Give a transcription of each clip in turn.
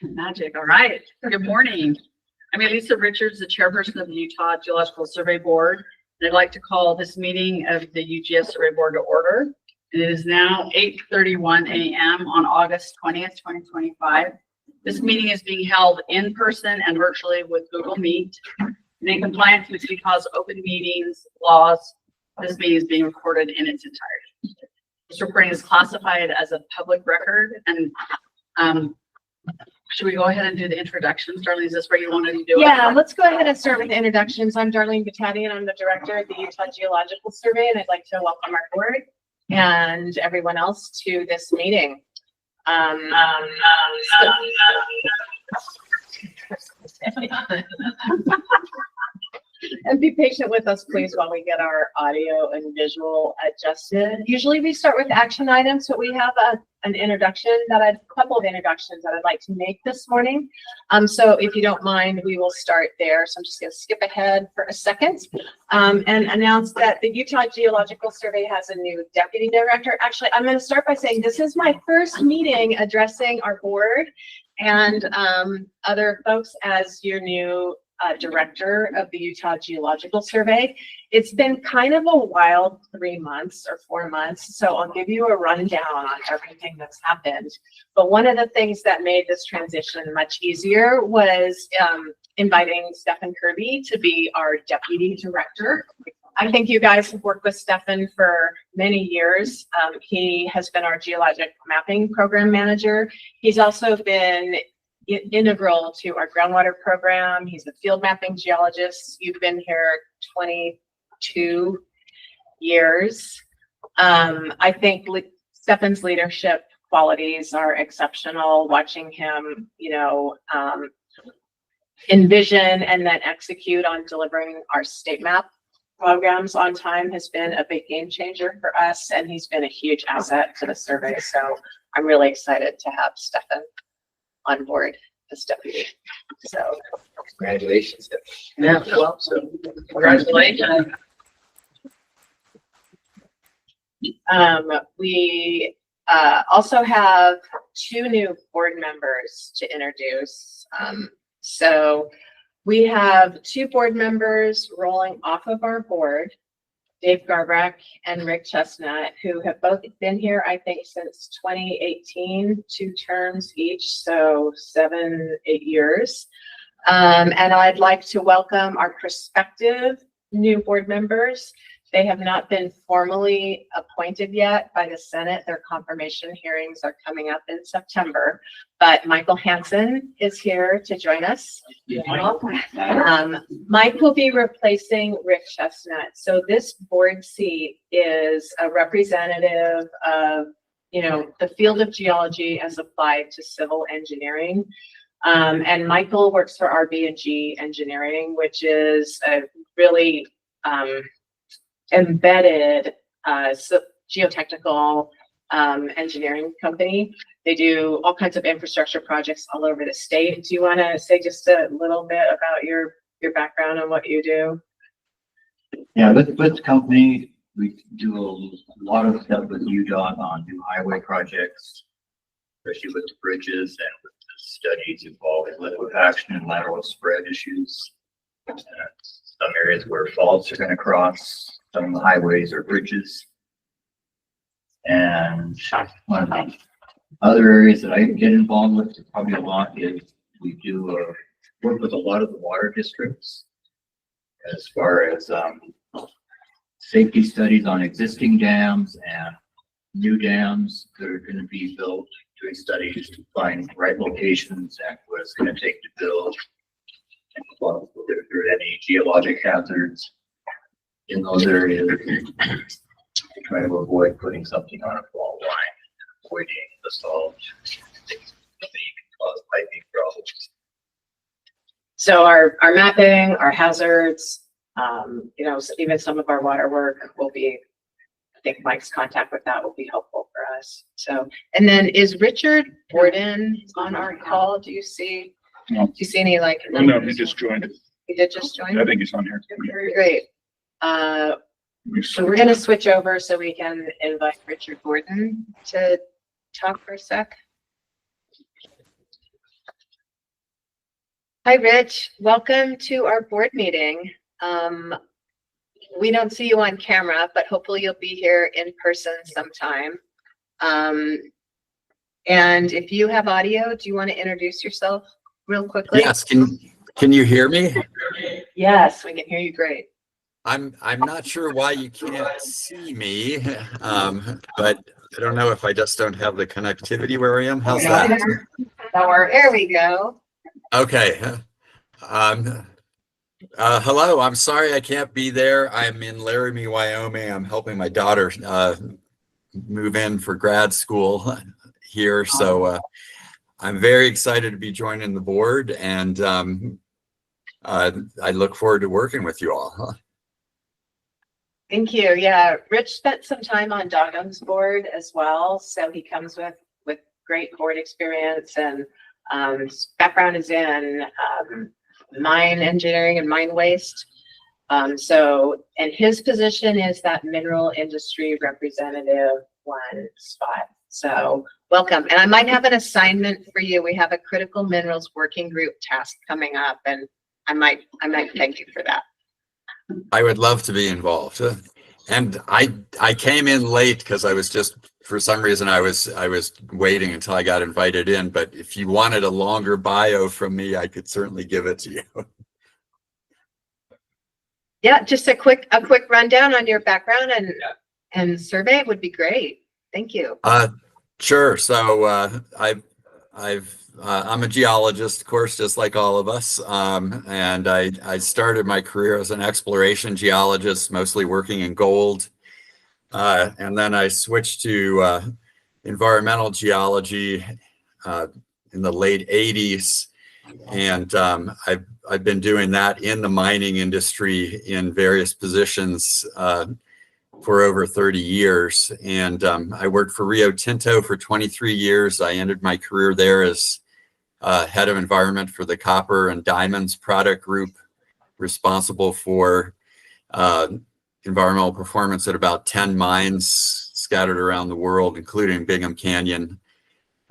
Magic. All right. Good morning. I'm Elissa Richards, the chairperson of the Utah Geological Survey Board. And I'd like to call this meeting of the UGS Survey Board to order. It is now 8:31 a.m. on August 20th, 2025. This meeting is being held in person and virtually with Google Meet. And in compliance with Utah's open meetings laws, this meeting is being recorded in its entirety. This recording is classified as a public record. And should we go ahead and do the introductions? Darlene, is this where you wanted to do it? Yeah, let's go ahead and start with the introductions. I'm Darlene Batatian. I'm the director of the Utah Geological Survey, and I'd like to welcome our board and everyone else to this meeting. And be patient with us, please, while we get our audio and visual adjusted. Usually we start with action items, but we have a couple of introductions that I'd like to make this morning. So if you don't mind, we will start there. So I'm just going to skip ahead for a second and announce that the Utah Geological Survey has a new deputy director. Actually, I'm going to start by saying this is my first meeting addressing our board and other folks as your new director of the Utah Geological Survey. It's been kind of a wild 3 months or 4 months, so I'll give you a rundown on everything that's happened. But one of the things that made this transition much easier was inviting Stefan Kirby to be our deputy director. I think you guys have worked with Stefan for many years. He has been our geologic mapping program manager. He's also been integral to our groundwater program. He's a field mapping geologist. You've been here 22 years. I think Stefan's leadership qualities are exceptional. Watching him, envision and then execute on delivering our state map programs on time has been a big game changer for us, and he's been a huge asset to the survey. So I'm really excited to have Stefan on board as deputy. So congratulations. Yeah, well, so congratulations. We also have 2 new board members to introduce. So we have 2 board members rolling off of our board, Dave Garbrecht and Rick Chestnut, who have both been here, I think, since 2018, 2 terms each, so 7-8 years. And I'd like to welcome our prospective new board members. They have not been formally appointed yet by the Senate. Their confirmation hearings are coming up in September. But Michael Hansen is here to join us. Mike will be replacing Rick Chestnut. So this board seat is a representative of, the field of geology as applied to civil engineering. And Michael works for RB&G Engineering, which is a really embedded geotechnical engineering company. They do all kinds of infrastructure projects all over the state. Do you want to say just a little bit about your background and what you do? Yeah, with the company, we do a lot of stuff with UDOT on new highway projects, especially with the bridges and with the studies involving liquefaction and lateral spread issues. Some areas where faults are going to cross some of the highways or bridges. And one of the other areas that I get involved with probably a lot is we do work with a lot of the water districts as far as safety studies on existing dams and new dams that are going to be built, doing studies to find right locations and what it's going to take to build, and if there are any geologic hazards in those areas, try to avoid putting something on a fault line, avoiding assault, things that can cause piping problems. So our mapping, our hazards, even some of our water work will be, I think Mike's contact with that will be helpful for us. So, and then is Richard Borden on our call? Do you see? No. Do you see any like? No, he just joined. He did just join? I think he's on here. Great. So we're going to switch over so we can invite Richard Borden to talk for a sec. Hi, Rich. Welcome to our board meeting. We don't see you on camera, but hopefully you'll be here in person sometime. And if you have audio, do you want to introduce yourself real quickly? Yes, can you hear me? Yes, we can hear you great. I'm not sure why you can't see me, but I don't know if I just don't have the connectivity where I am. How's that? There we go. Okay. Hello, I'm sorry I can't be there. I'm in Laramie, Wyoming. I'm helping my daughter move in for grad school here. So I'm very excited to be joining the board, and I look forward to working with you all. Thank you. Yeah, Rich spent some time on Dogham's board as well. So he comes with great board experience, and his background is in mine engineering and mine waste. And his position is that mineral industry representative one spot. So welcome. And I might have an assignment for you. We have a critical minerals working group task coming up, and I might thank you for that. I would love to be involved. And I came in late because I was just, for some reason, I was waiting until I got invited in. But if you wanted a longer bio from me, I could certainly give it to you. Yeah, just a quick rundown on your background and survey would be great. Thank you. Sure. So I'm a geologist, of course, just like all of us. And I started my career as an exploration geologist, mostly working in gold. And then I switched to environmental geology in the late 80s. And I've been doing that in the mining industry in various positions for over 30 years. And I worked for Rio Tinto for 23 years. I ended my career there as head of environment for the copper and diamonds product group, responsible for environmental performance at about 10 mines scattered around the world, including Bingham Canyon.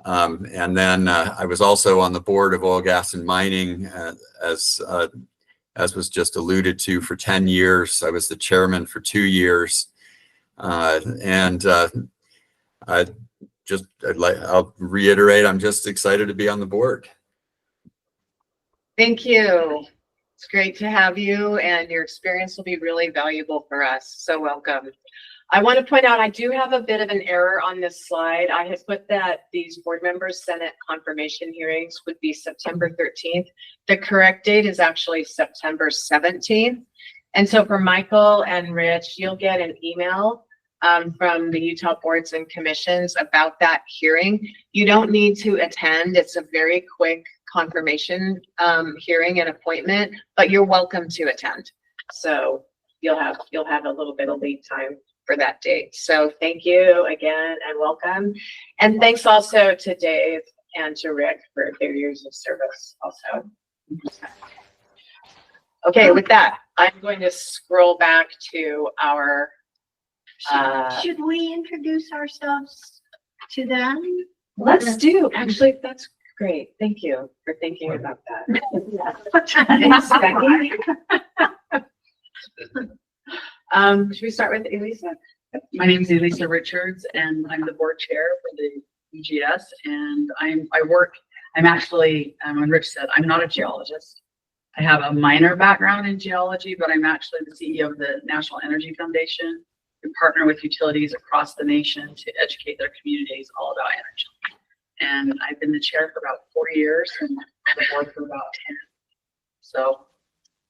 And then I was also on the board of oil, gas, and mining, as was just alluded to, for 10 years. I was the chairman for 2 years. I'll reiterate, I'm just excited to be on the board. Thank you. It's great to have you, and your experience will be really valuable for us. So welcome. I want to point out, I do have a bit of an error on this slide. I had put that these board members' Senate confirmation hearings would be September 13th. The correct date is actually September 17th. And so for Michael and Rich, you'll get an email from the Utah boards and commissions about that hearing. You don't need to attend. It's a very quick confirmation hearing and appointment, but you're welcome to attend. So you'll have a little bit of lead time for that date. So thank you again and welcome. And thanks also to Dave and to Rick for their years of service also. Okay, with that, I'm going to scroll back to our Should we introduce ourselves to them? let's do. Actually, that's great. Thank you for thinking about that. Thanks, Becky. Should we start with Elissa? My name is Elissa Richards, and I'm the board chair for the UGS. And I'm actually, when Rich said, I'm not a geologist. I have a minor background in geology, but I'm actually the CEO of the National Energy Foundation. We partner with utilities across the nation to educate their communities all about energy. And I've been the chair for about 4 years and the board for about 10. So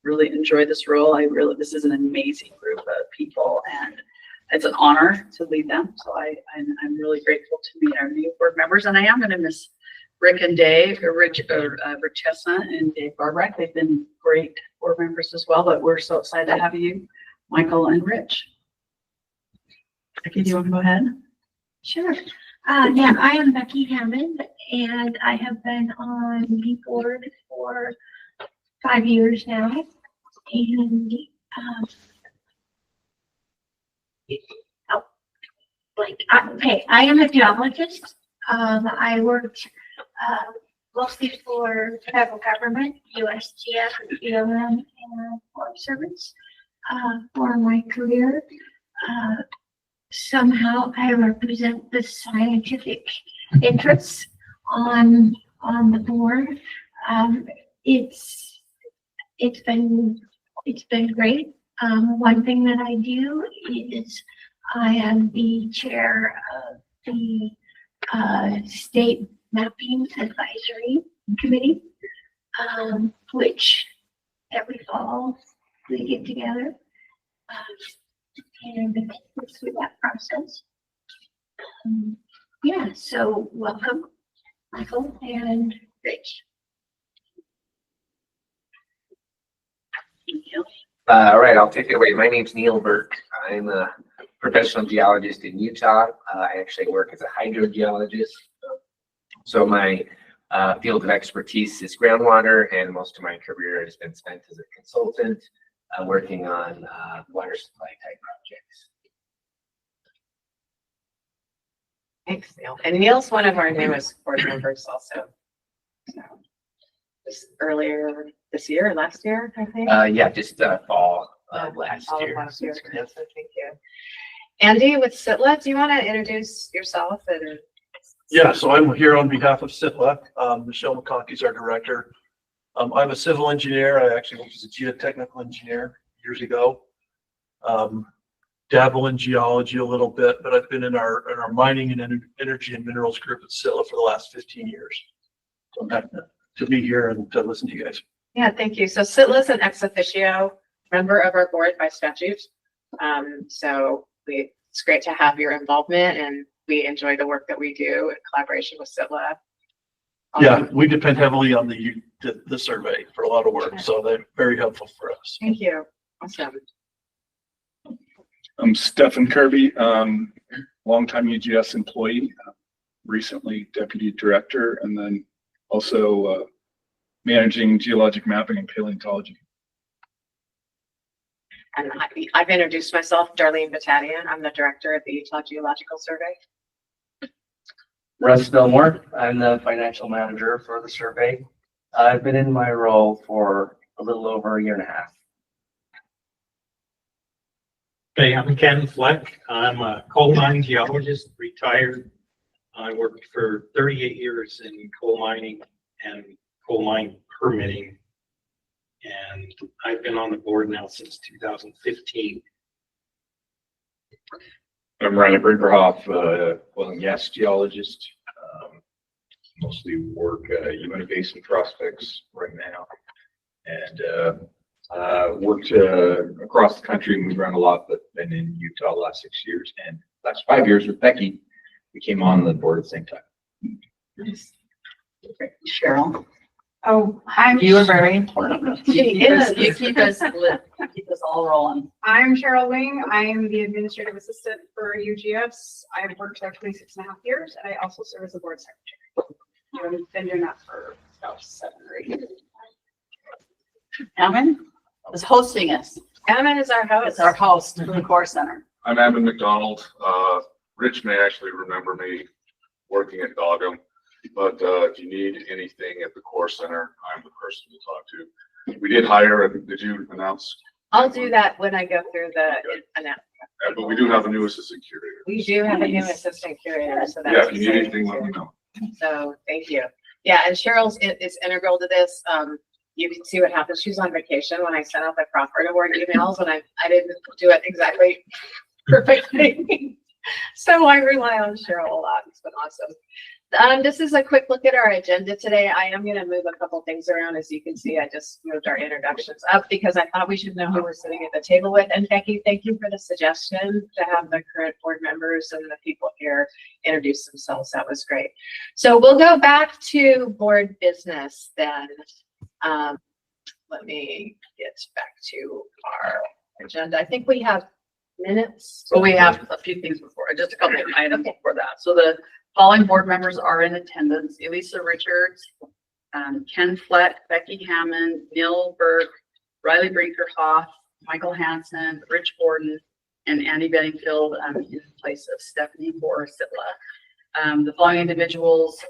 really enjoy this role. This is an amazing group of people, and it's an honor to lead them. So I'm really grateful to meet our new board members, and I am going to miss Rick and Dave, Rich Chestnut and Dave Barbrack. They've been great board members as well, but we're so excited to have you, Michael and Rich. Becky, do you want to go ahead? Sure. Yeah, I am Becky Hammond, and I have been on the board for 5 years now. And I am a geologist. I worked mostly for federal government, USGS, BLM, and Forest Service. For my career, somehow I represent the scientific interests on the board. It's been great. One thing that I do is I am the chair of the State Mapping Advisory Committee, which every fall we get together and go through that process. Yeah, so welcome, Michael and Rich. All right, I'll take it away. My name's Neil Burke. I'm a professional geologist in Utah. I actually work as a hydrogeologist. So my field of expertise is groundwater, and most of my career has been spent as a consultant working on water supply type projects. Thanks, Neil. And Neil's one of our newest board members also. So just earlier this year, or last year, I think. Yeah, just fall of last All of year. last year. Yes, so thank you. Andy with SITLA, do you want to introduce yourself? And Yeah, so I'm here on behalf of SITLA. Michelle McConkey is our director. I'm a civil engineer. I actually worked as a geotechnical engineer years ago. Dabble in geology a little bit, but I've been in our mining and energy and minerals group at SITLA for the last 15 years. So I'm happy to be here and to listen to you guys. yeah, thank you. So SITLA is an ex officio member of our board by statute. So it's great to have your involvement, and we enjoy the work that we do in collaboration with SITLA. Yeah, we depend heavily on the survey for a lot of work, so they're very helpful for us. Thank you. Awesome. I'm Stephen Kirby, longtime UGS employee, recently deputy director, and then also managing geologic mapping and paleontology. And I've introduced myself, Darlene Batatian. I'm the director of the Utah Geological Survey. Russ Fillmore, I'm the financial manager for the survey. I've been in my role for a little over a year and a half. Hey, I'm Ken Fleck. I'm a coal mine geologist, retired. I worked for 38 years in coal mining and coal mine permitting. And I've been on the board now since 2015. I'm Riley Brinkerhoff, oil and gas geologist. Mostly work Uinta Basin prospects right now, and worked across the country, moved around a lot, but been in Utah the last 6 years, and last 5 years with Becky. We came on the board at the same time. Cheryl. Oh, You are very important. You keep us all rolling. I'm Cheryl Wing. I am the administrative assistant for UGS. I've worked there 26.5 years, and I also serve as the board secretary. I've been doing that for about 7 or 8 years. Ammon is hosting us. Ammon is our host. It's our host for the Core Center. I'm Ammon McDonald. Rich may actually remember me working at Dogum, but if you need anything at the Core Center, I'm the person to talk to. We did hire, did you announce? I'll do that when I go through the announcement. But we do have a new assistant curator. We do have a new assistant curator, so that's Yeah, if you need exciting anything, let too. me know. So thank you. Yeah, and Cheryl's is integral to this. You can see what happens. She's on vacation when I sent out the Crawford Award emails, and I didn't do it exactly perfectly. So I rely on Cheryl a lot. It's been awesome. This is a quick look at our agenda today. I am going to move a couple things around. As you can see, I just moved our introductions up because I thought we should know who we're sitting at the table with. And Becky, thank you for the suggestion to have the current board members and the people here introduce themselves. That was great. So we'll go back to board business then. Let me get back to our agenda. I think we have minutes. So we have a few things before, just a couple of items before that. So the following board members are in attendance: Elissa Richards, Ken Fleck, Becky Hammond, Neil Burke, Riley Brinkerhoff, Michael Hansen, Rich Borden, and Andy Bedingfield in place of Stephanie Borisitla. The following individuals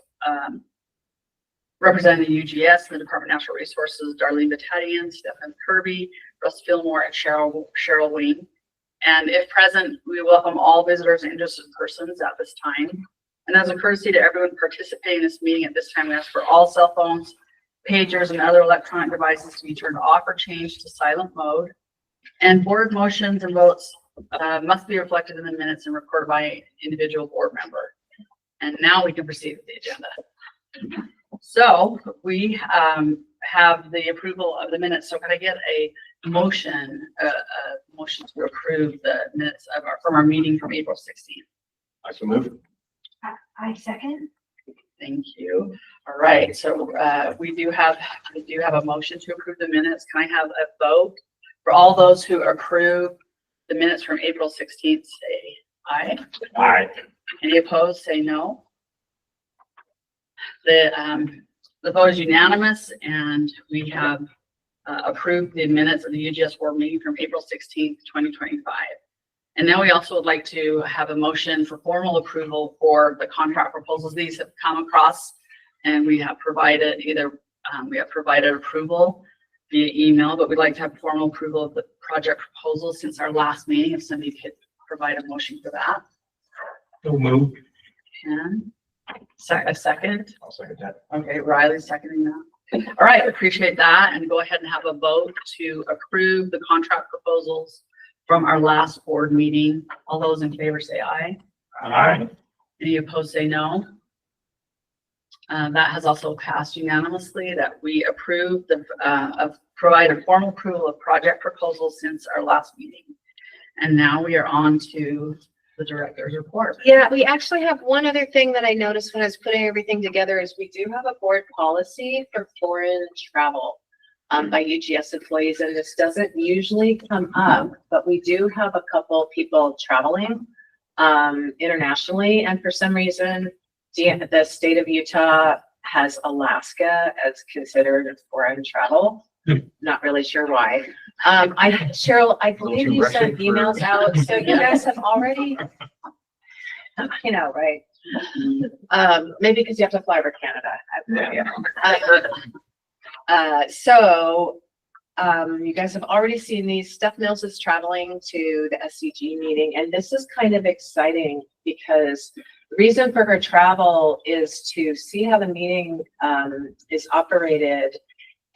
Representing UGS, the Department of Natural Resources, Darlene Batatian, Stephen Kirby, Russ Fillmore, and Cheryl Wing. And if present, we welcome all visitors and interested persons at this time. And as a courtesy to everyone participating in this meeting at this time, we ask for all cell phones, pagers, and other electronic devices to be turned off or changed to silent mode. And board motions and votes must be reflected in the minutes and recorded by an individual board member. And now we can proceed with the agenda. So we have the approval of the minutes. So can I get a motion to approve the minutes of from our meeting from April 16th? I so move. I second. Thank you. All right, so we do have a motion to approve the minutes. Can I have a vote for all those who approve the minutes from April 16th? Say aye. Aye. Any opposed? Say no. The vote is unanimous, and we have approved the minutes of the UGS Board Meeting from April 16th, 2025. And now we also would like to have a motion for formal approval for the contract proposals. These have come across, and we have provided approval via email, but we'd like to have formal approval of the project proposals since our last meeting. If somebody could provide a motion for that. So move. And a second. I'll second that. Okay, Riley's seconding that. All right, appreciate that. And go ahead and have a vote to approve the contract proposals from our last board meeting. All those in favor say aye. Aye. Any opposed say no. That has also passed unanimously that we approve provide a formal approval of project proposals since our last meeting. And now we are on to the director's report. Yeah, we actually have one other thing that I noticed when I was putting everything together is we do have a board policy for foreign travel by UGS employees, and this doesn't usually come up, but we do have a couple people traveling internationally, and for some reason, the state of Utah has Alaska as considered foreign travel. Not really sure why. Cheryl, I believe you sent emails out, so you guys have already, you know, right? Maybe because you have to fly over Canada. I have no idea. You guys have already seen these. Steph Mills is traveling to the SCG meeting, and this is kind of exciting because the reason for her travel is to see how the meeting is operated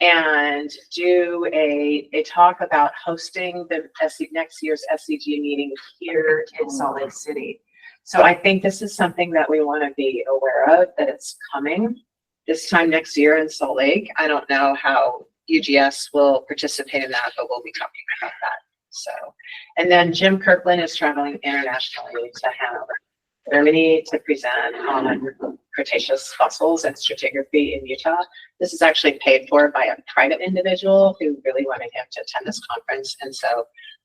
and do a talk about hosting the next year's SCG meeting here in Salt Lake City. So I think this is something that we want to be aware of, that it's coming this time next year in Salt Lake. I don't know how UGS will participate in that, but we'll be talking about that. So, and then Jim Kirkland is traveling internationally to Hanover, Germany, to present on Cretaceous fossils and stratigraphy in Utah. This is actually paid for by a private individual who really wanted him to attend this conference.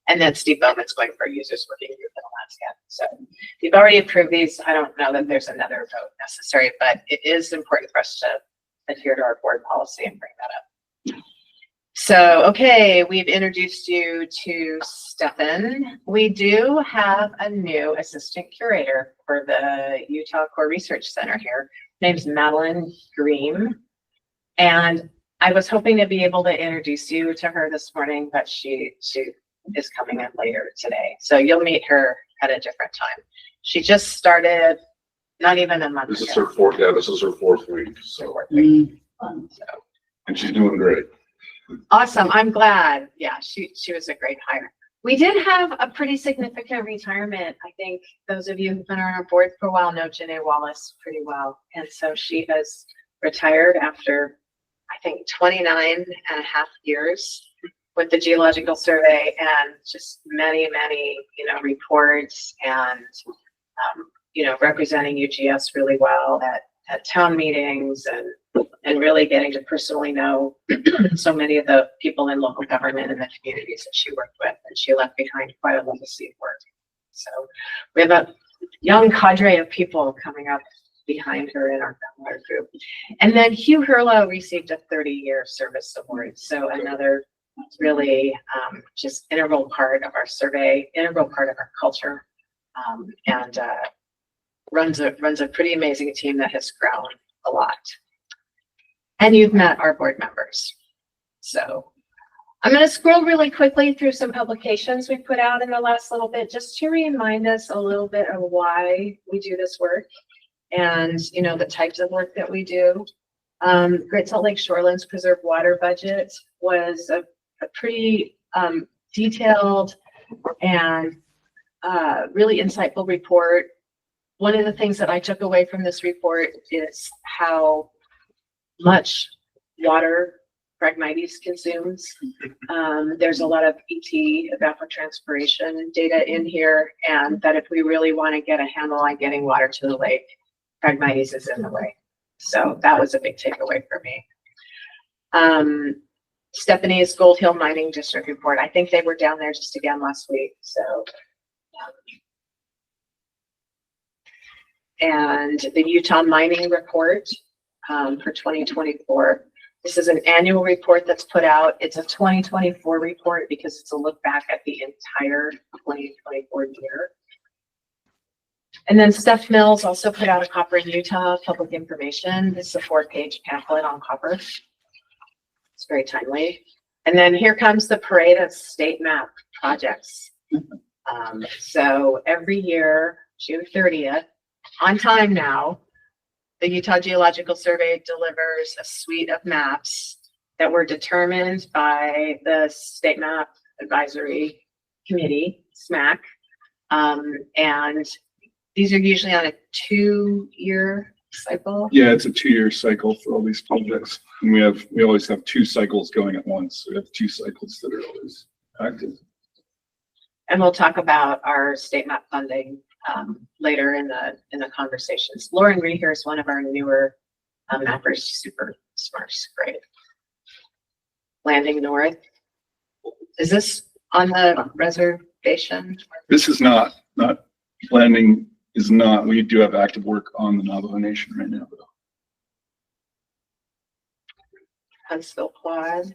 And then Steve Bowman's going for users working group in Alaska. So we've already approved these. I don't know that there's another vote necessary, but it is important for us to adhere to our board policy and bring that up. So, okay, we've introduced you to Stefan. We do have a new assistant curator for the Utah Core Research Center here. Her name's Madeline Green. And I was hoping to be able to introduce you to her this morning, but she is coming in later today. So you'll meet her at a different time. She just started not even a month ago. This is her fourth week. So, and she's doing great. Awesome. I'm glad. Yeah, she was a great hire. We did have a pretty significant retirement. I think those of you who've been on our board for a while know Janae Wallace pretty well. And so she has retired after, I think, 29 and a half years with the Geological Survey and just many, reports and, representing UGS really well at town meetings and really getting to personally know so many of the people in local government and the communities that she worked with, and she left behind quite a legacy of work. So we have a young cadre of people coming up behind her in our group. And then Hugh Hurlow received a 30-year service award. So another really just integral part of our survey, integral part of our culture, and runs a pretty amazing team that has grown a lot. and you've met our board members. So I'm going to scroll really quickly through some publications we put out in the last little bit, just to remind us a little bit of why we do this work and, you know, the types of work that we do. Great Salt Lake Shorelands Preserved Water Budget was a pretty detailed and really insightful report. One of the things that I took away from this report is how much water Phragmites consumes. There's a lot of ET, evapotranspiration data in here, and that if we really want to get a handle on getting water to the lake, Phragmites is in the way. So that was a big takeaway for me. Stephanie's Gold Hill Mining District report. I think they were down there just again last week. So, and the Utah Mining Report for 2024. This is an annual report that's put out. It's a 2024 report because it's a look back at the entire 2024 year. And then Steph Mills also put out a Copper in Utah public information. This is a 4-page pamphlet on copper. It's very timely. And then here comes the parade of state map projects. So every year, June 30th, on time now, the Utah Geological Survey delivers a suite of maps that were determined by the State Map Advisory Committee, SMAC. And these are usually on a 2-year cycle. Yeah, it's a 2-year cycle for all these projects. And we always have 2 cycles going at once. So we have 2 cycles that are always active. And we'll talk about our state map funding later in the conversations. Lauren Reher is one of our newer mappers, super smart, she's great. Landing North. Is this on the reservation? This is not landing is not. We do have active work on the Navajo Nation right now, though. Huntsville Quad.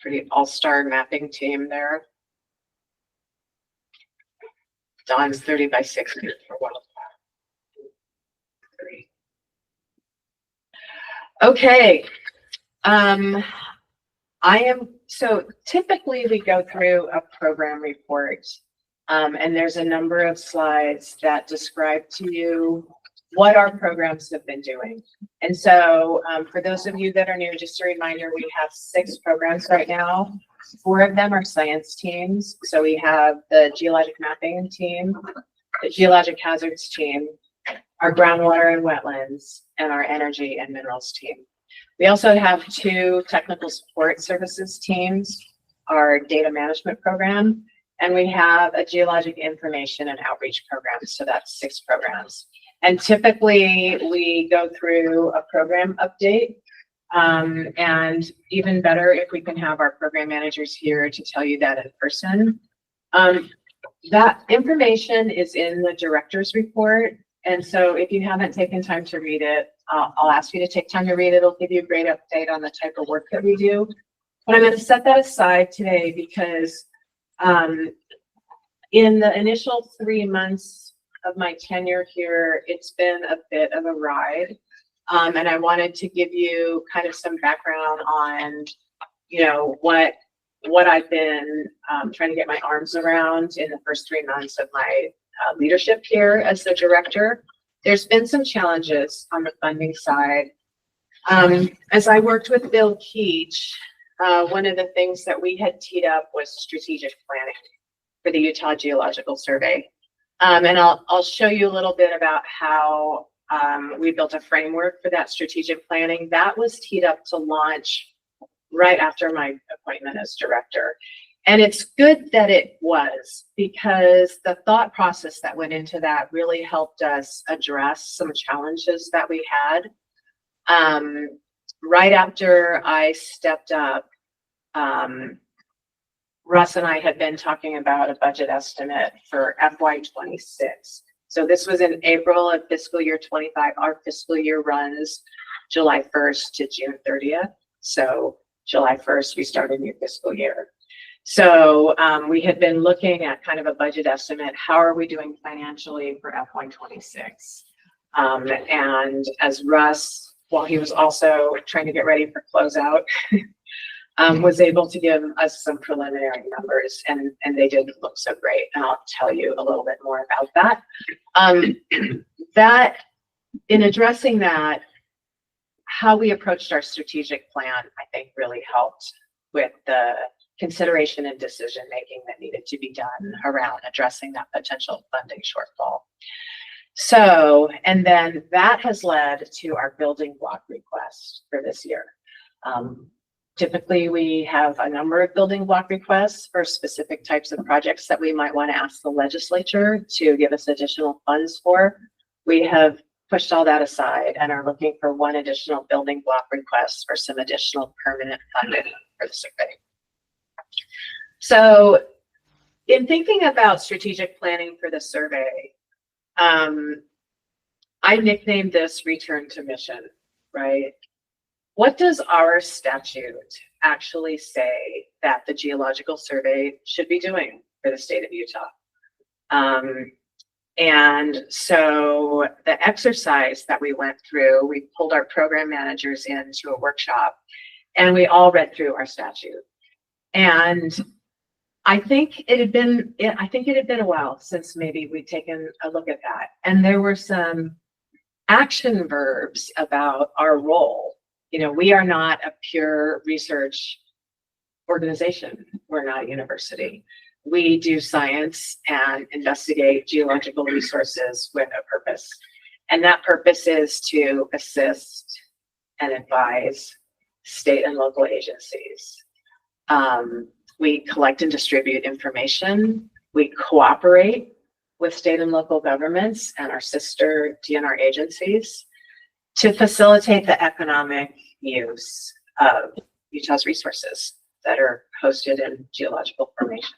Pretty all-star mapping team there. Don's 30 by 60 for wildfire. Okay. So typically we go through a program report, and there's a number of slides that describe to you what our programs have been doing. And so for those of you that are new, just a reminder, we have 6 programs right now. 4 of them are science teams. So we have the geologic mapping team, the geologic hazards team, our groundwater and wetlands, and our energy and minerals team. We also have 2 technical support services teams, our data management program, and we have a geologic information and outreach program. So that's 6 programs. And typically we go through a program update, and even better if we can have our program managers here to tell you that in person. That information is in the director's report. And so if you haven't taken time to read it, I'll ask you to take time to read it. It'll give you a great update on the type of work that we do. But I'm going to set that aside today because in the initial 3 months of my tenure here, it's been a bit of a ride. And I wanted to give you kind of some background on, you know, what I've been trying to get my arms around in the first 3 months of my leadership here as the director. There's been some challenges on the funding side. As I worked with Bill Keach, one of the things that we had teed up was strategic planning for the Utah Geological Survey. And I'll show you a little bit about how we built a framework for that strategic planning. That was teed up to launch right after my appointment as director. And it's good that it was, because the thought process that went into that really helped us address some challenges that we had. Right after I stepped up, Russ and I had been talking about a budget estimate for FY26. So this was in April of fiscal year 25. Our fiscal year runs July 1st to June 30th. So July 1st, we start a new fiscal year. So we had been looking at kind of a budget estimate. How are we doing financially for FY26? And as Russ while he was also trying to get ready for closeout, was able to give us some preliminary numbers, and they did look so great. And I'll tell you a little bit more about that. That in addressing that, how we approached our strategic plan, I think really helped with the consideration and decision making that needed to be done around addressing that potential funding shortfall. So, and then that has led to our building block request for this year. Typically, we have a number of building block requests for specific types of projects that we might want to ask the legislature to give us additional funds for. We have pushed all that aside and are looking for one additional building block request for some additional permanent funding for the survey. So in thinking about strategic planning for the survey, I nicknamed this return to mission, right? What does our statute actually say that the Geological Survey should be doing for the state of Utah? And so the exercise that we went through, we pulled our program managers into a workshop and we all read through our statute. And I think it had been a while since maybe we'd taken a look at that. And there were some action verbs about our role. You know, we are not a pure research organization. We're not a university. We do science and investigate geological resources with a purpose. And that purpose is to assist and advise state and local agencies. We collect and distribute information. We cooperate with state and local governments and our sister DNR agencies to facilitate the economic use of Utah's resources that are hosted in geological formations.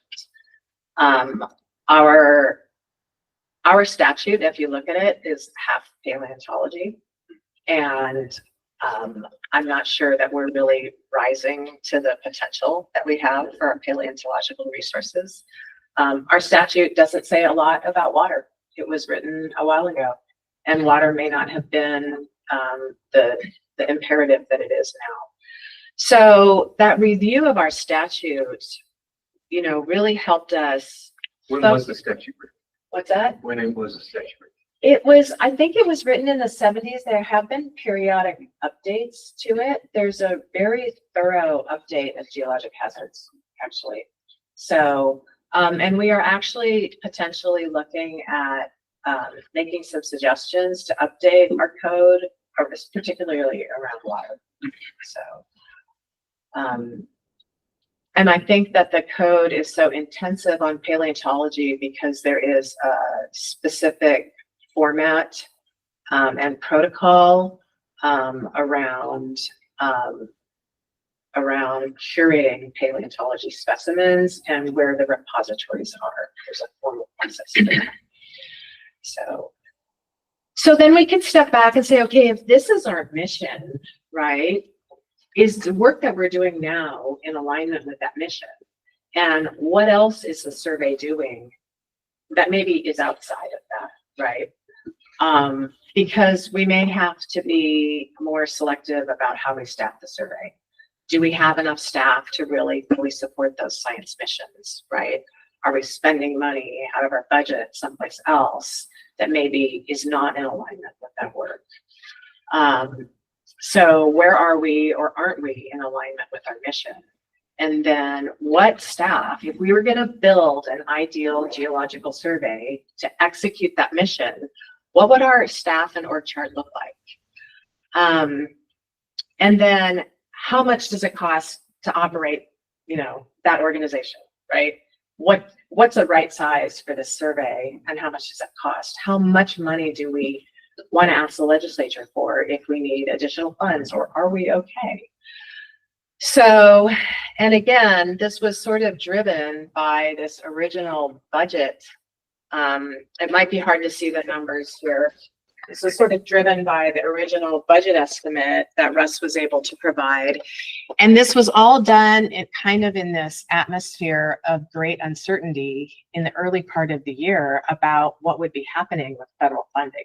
Our statute, if you look at it, is half paleontology, and I'm not sure that we're really rising to the potential that we have for our paleontological resources. Our statute doesn't say a lot about water. It was written a while ago, and water may not have been the imperative that it is now. So that review of our statute, you know, really helped us. When was the statute written? What's that? When it was the statute written? It was, I think it was written in the 70s. There have been periodic updates to it. There's a very thorough update of geologic hazards, actually. So, and we are actually potentially looking at making some suggestions to update our code, or particularly around water. So, and I think that the code is so intensive on paleontology because there is a specific format and protocol around curating paleontology specimens and where the repositories are. There's a formal process for that. So then we can step back and say, okay, if this is our mission, right, is the work that we're doing now in alignment with that mission? And what else is the survey doing that maybe is outside of that, right? Because we may have to be more selective about how we staff the survey. Do we have enough staff to really fully support those science missions, right? Are we spending money out of our budget someplace else that maybe is not in alignment with that work? So where are we or aren't we in alignment with our mission? And then what staff, if we were going to build an ideal geological survey to execute that mission, what would our staff and org chart look like? And then how much does it cost to operate, you know, that organization, right? What's a right size for this survey and how much does it cost? How much money do we want to ask the legislature for if we need additional funds, or are we okay? So, and again, this was sort of driven by this original budget. It might be hard to see the numbers here. This was sort of driven by the original budget estimate that Russ was able to provide. And this was all done in this atmosphere of great uncertainty in the early part of the year about what would be happening with federal funding.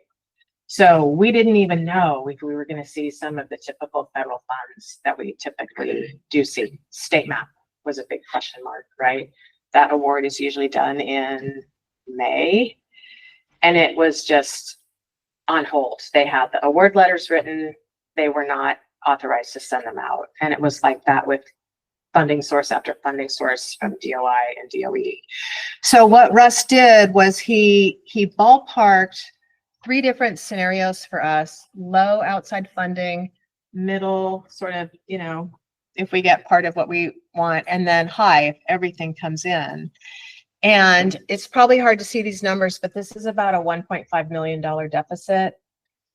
So we didn't even know if we were going to see some of the typical federal funds that we typically do see. State map was a big question mark, right? That award is usually done in May, and it was just on hold. They had the award letters written. They were not authorized to send them out. And it was like that with funding source after funding source from DOI and DOE. So what Russ did was he ballparked 3 different scenarios for us: low outside funding, middle sort of, you know, if we get part of what we want, and then high if everything comes in. And it's probably hard to see these numbers, but this is about a $1.5 million deficit.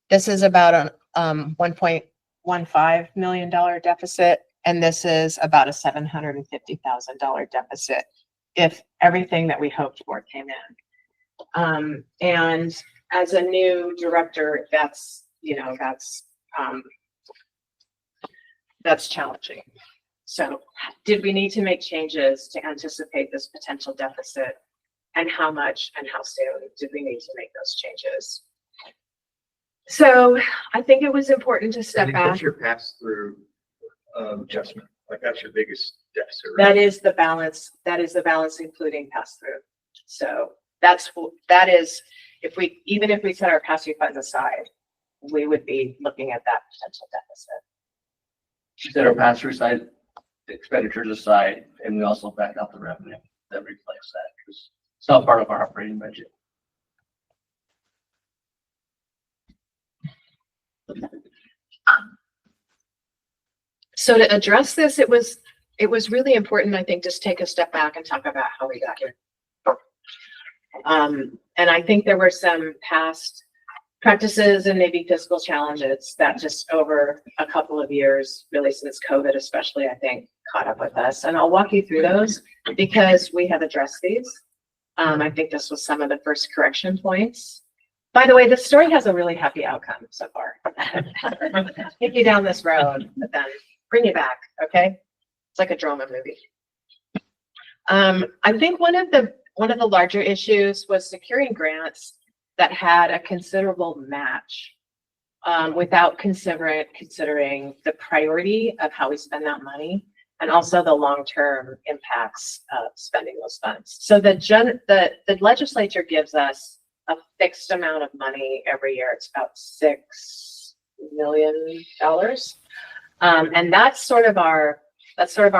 This is about a $1.15 million deficit. And this is about a $750,000 deficit if everything that we hoped for came in. And as a new director, that's, you know, that's challenging. So did we need to make changes to anticipate this potential deficit, and how much and how soon did we need to make those changes? So I think it was important to step back. What's your pass-through adjustment? Like that's your biggest deficit, right? That is the balance. That is the balance, including pass-through. So that is, even if we set our pass-through funds aside, we would be looking at that potential deficit. Set our pass-through side, expenditures aside, and we also back out the revenue that reflects that, because it's not part of our operating budget. So to address this, it was really important, I think, just take a step back and talk about how we got here. And I think there were some past practices and maybe fiscal challenges that just over a couple of years, really since COVID especially, I think, caught up with us. And I'll walk you through those because we have addressed these. I think this was some of the first correction points. By the way, this story has a really happy outcome so far. Take you down this road, but then bring you back, okay? It's like a drama movie. I think one of the larger issues was securing grants that had a considerable match without considering the priority of how we spend that money and also the long-term impacts of spending those funds. So the legislature gives us a fixed amount of money every year. It's about $6 million. And that's sort of our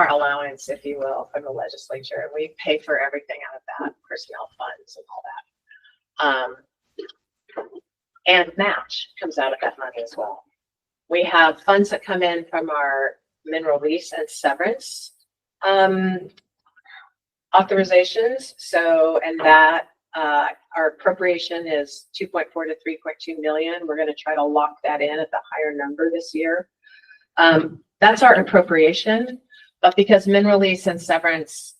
allowance, if you will, from the legislature. And we pay for everything out of that, personnel funds and all that. And match comes out of that money as well. We have funds that come in from our mineral lease and severance authorizations. So, and that our appropriation is 2.4 to 3.2 million. We're going to try to lock that in at the higher number this year. That's our appropriation, but because mineral lease and severance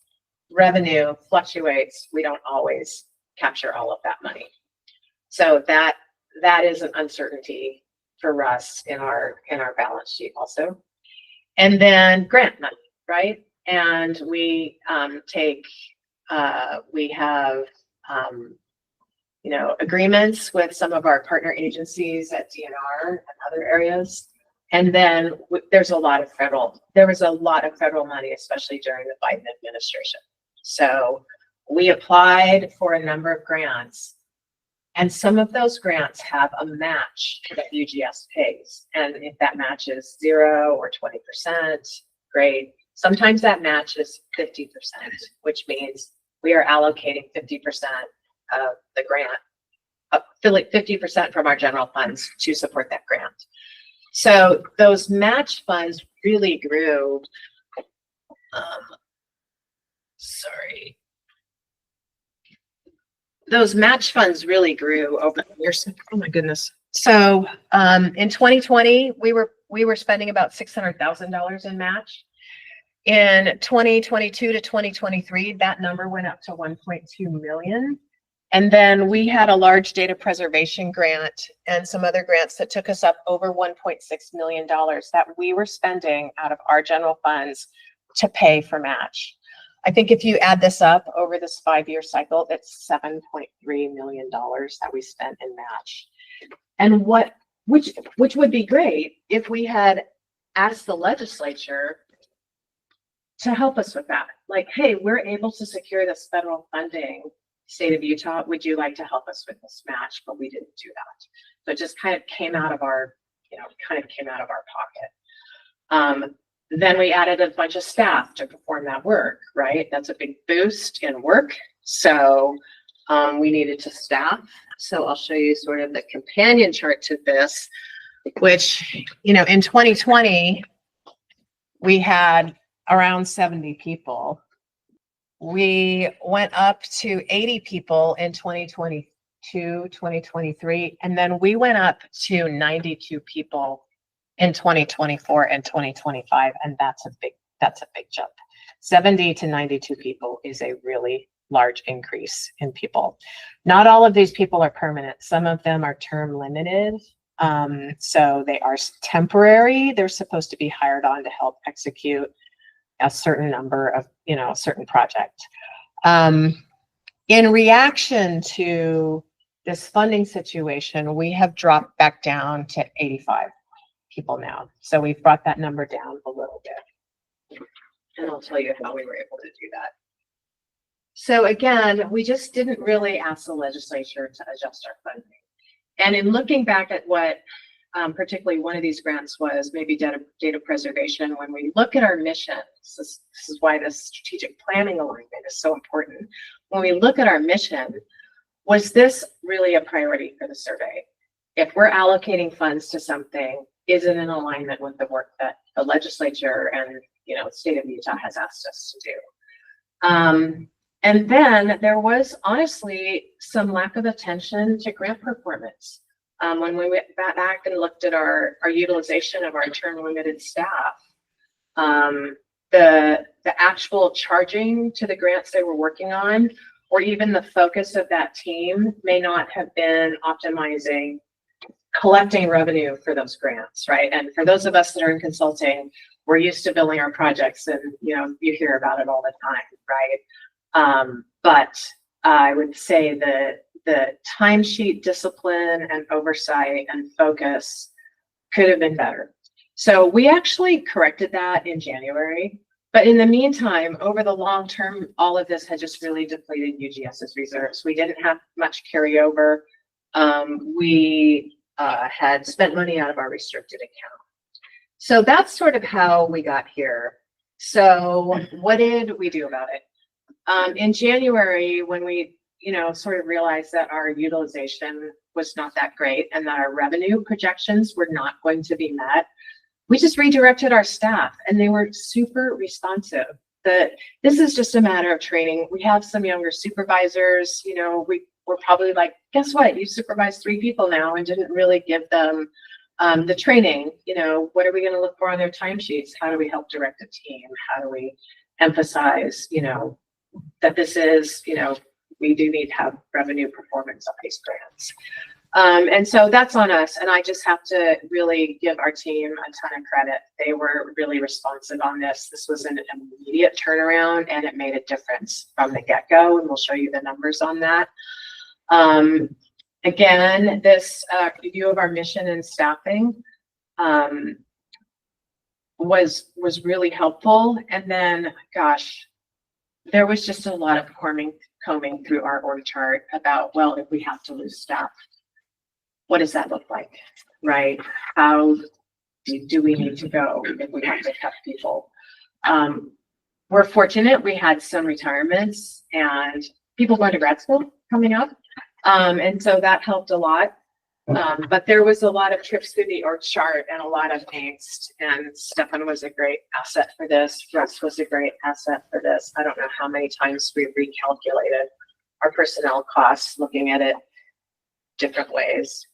revenue fluctuates, we don't always capture all of that money. So that is an uncertainty for us in our balance sheet also. And then grant money, right? And we have agreements with some of our partner agencies at DNR and other areas. And then there was a lot of federal money, especially during the Biden administration. So we applied for a number of grants, and some of those grants have a match that UGS pays. And if that match is 0 or 20%, great. Sometimes that match is 50%, which means we are allocating 50% of the grant, 50% from our general funds to support that grant. So those match funds really grew. Those match funds really grew over the years. Oh my goodness. So in 2020, we were spending about $600,000 in match. In 2022 to 2023, that number went up to 1.2 million. And then we had a large data preservation grant and some other grants that took us up over $1.6 million that we were spending out of our general funds to pay for match. I think if you add this up over this 5-year cycle, it's $7.3 million that we spent in match. And which would be great if we had asked the legislature to help us with that. Like, hey, we're able to secure this federal funding, state of Utah, would you like to help us with this match? But we didn't do that. So it just kind of came out of our, pocket. Then we added a bunch of staff to perform that work, right? That's a big boost in work. So we needed to staff. So I'll show you sort of the companion chart to this, which, in 2020, we had around 70 people. We went up to 80 people in 2022, 2023, and then we went up to 92 people in 2024 and 2025, and that's a big jump. 70 to 92 people is a really large increase in people. Not all of these people are permanent. Some of them are term limited. So they are temporary. They're supposed to be hired on to help execute a certain number of, a certain project. In reaction to this funding situation, we have dropped back down to 85 people now. So we've brought that number down a little bit. And I'll tell you how we were able to do that. So again, we just didn't really ask the legislature to adjust our funding. And in looking back at what particularly one of these grants was, maybe data preservation, when we look at our mission, this is why this strategic planning alignment is so important. When we look at our mission, was this really a priority for the survey? If we're allocating funds to something, is it in alignment with the work that the legislature and the state of Utah has asked us to do? And then there was honestly some lack of attention to grant performance. When we went back and looked at our utilization of our term limited staff, the actual charging to the grants they were working on, or even the focus of that team may not have been optimizing collecting revenue for those grants, right? And for those of us that are in consulting, we're used to billing our projects, and you hear about it all the time, right? But I would say that the timesheet discipline and oversight and focus could have been better. So we actually corrected that in January. But in the meantime, over the long term, all of this had just really depleted UGS's reserves. We didn't have much carryover. We had spent money out of our restricted account. So that's sort of how we got here. So what did we do about it? In January, when we sort of realized that our utilization was not that great and that our revenue projections were not going to be met, we just redirected our staff, and they were super responsive. This is just a matter of training. We have some younger supervisors, we're probably like, guess what? You supervised 3 people now and didn't really give them the training. What are we going to look for on their timesheets? How do we help direct the team? How do we emphasize, that this is, we do need to have revenue performance on these grants. And so that's on us. And I just have to really give our team a ton of credit. They were really responsive on this. This was an immediate turnaround, and it made a difference from the get-go. And we'll show you the numbers on that. Again, this review of our mission and staffing was really helpful. And then, gosh, there was just a lot of combing through our org chart about, well, if we have to lose staff, what does that look like, right? How do we need to go if we have to cut people? We're fortunate we had some retirements and people going to grad school coming up. And so that helped a lot. But there was a lot of trips through the org chart and a lot of angst, and Stefan was a great asset for this. Russ was a great asset for this. I don't know how many times we recalculated our personnel costs, looking at it different ways.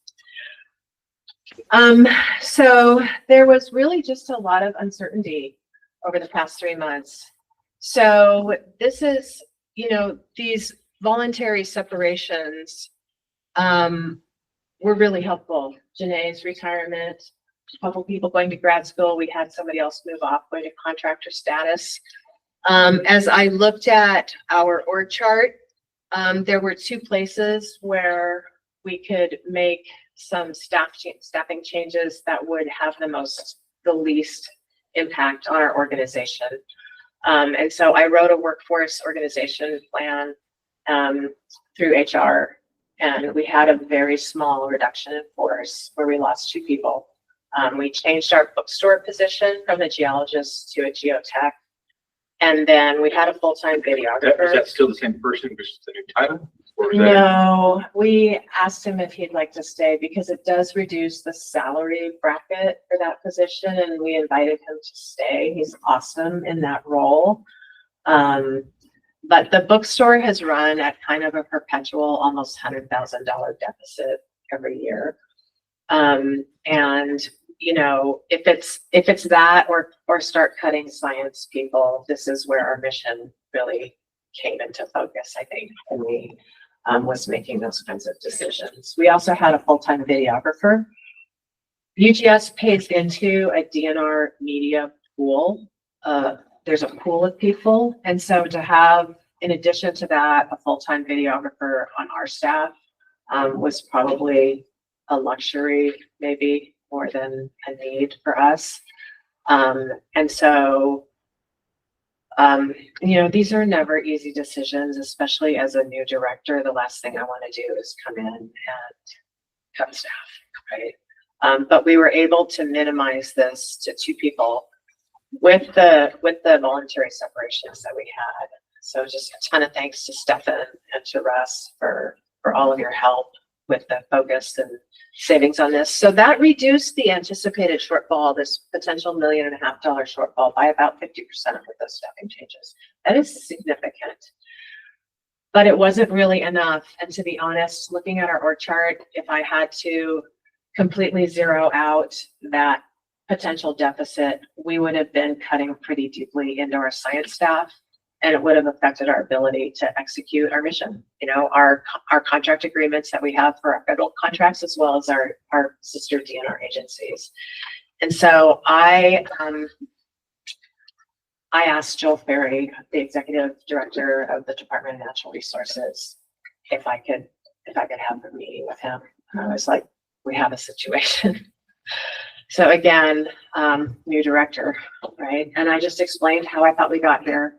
So there was really just a lot of uncertainty over the past 3 months. So this is, these voluntary separations were really helpful. Janae's retirement, a couple people going to grad school. We had somebody else move off, going to contractor status. As I looked at our org chart, there were 2 places where we could make some staffing changes that would have the least impact on our organization. And so I wrote a workforce organization plan through HR, and we had a very small reduction in force where we lost 2 people. We changed our bookstore position from a geologist to a geotech. And then we had a full-time videographer. Is that still the same person, just the new title? Or is that- No, we asked him if he'd like to stay because it does reduce the salary bracket for that position, and we invited him to stay. He's awesome in that role. But the bookstore has run at kind of a perpetual, almost $100,000 deficit every year. And you know, if it's that or start cutting science people, this is where our mission really came into focus, I think, when we was making those kinds of decisions. We also had a full-time videographer. UGS pays into a DNR media pool. There's a pool of people, and so to have, in addition to that, a full-time videographer on our staff was probably a luxury, maybe more than a need for us. And so, you know, these are never easy decisions, especially as a new director. The last thing I want to do is come in and cut staff, right? But we were able to minimize this to 2 people with the voluntary separations that we had. So just a ton of thanks to Stefan and to Russ for all of your help with the focus and savings on this. So that reduced the anticipated shortfall, this potential $1.5 million shortfall, by about 50% with those staffing changes. That is significant. But it wasn't really enough. And to be honest, looking at our org chart, if I had to completely zero out that potential deficit, we would have been cutting pretty deeply into our science staff, and it would have affected our ability to execute our mission. You know, our contract agreements that we have for our federal contracts, as well as our sister DNR agencies. And so I asked Joel Ferry, the executive director of the Department of Natural Resources, if I could have a meeting with him. And I was like, we have a situation. So again, new director, right? And I just explained how I thought we got here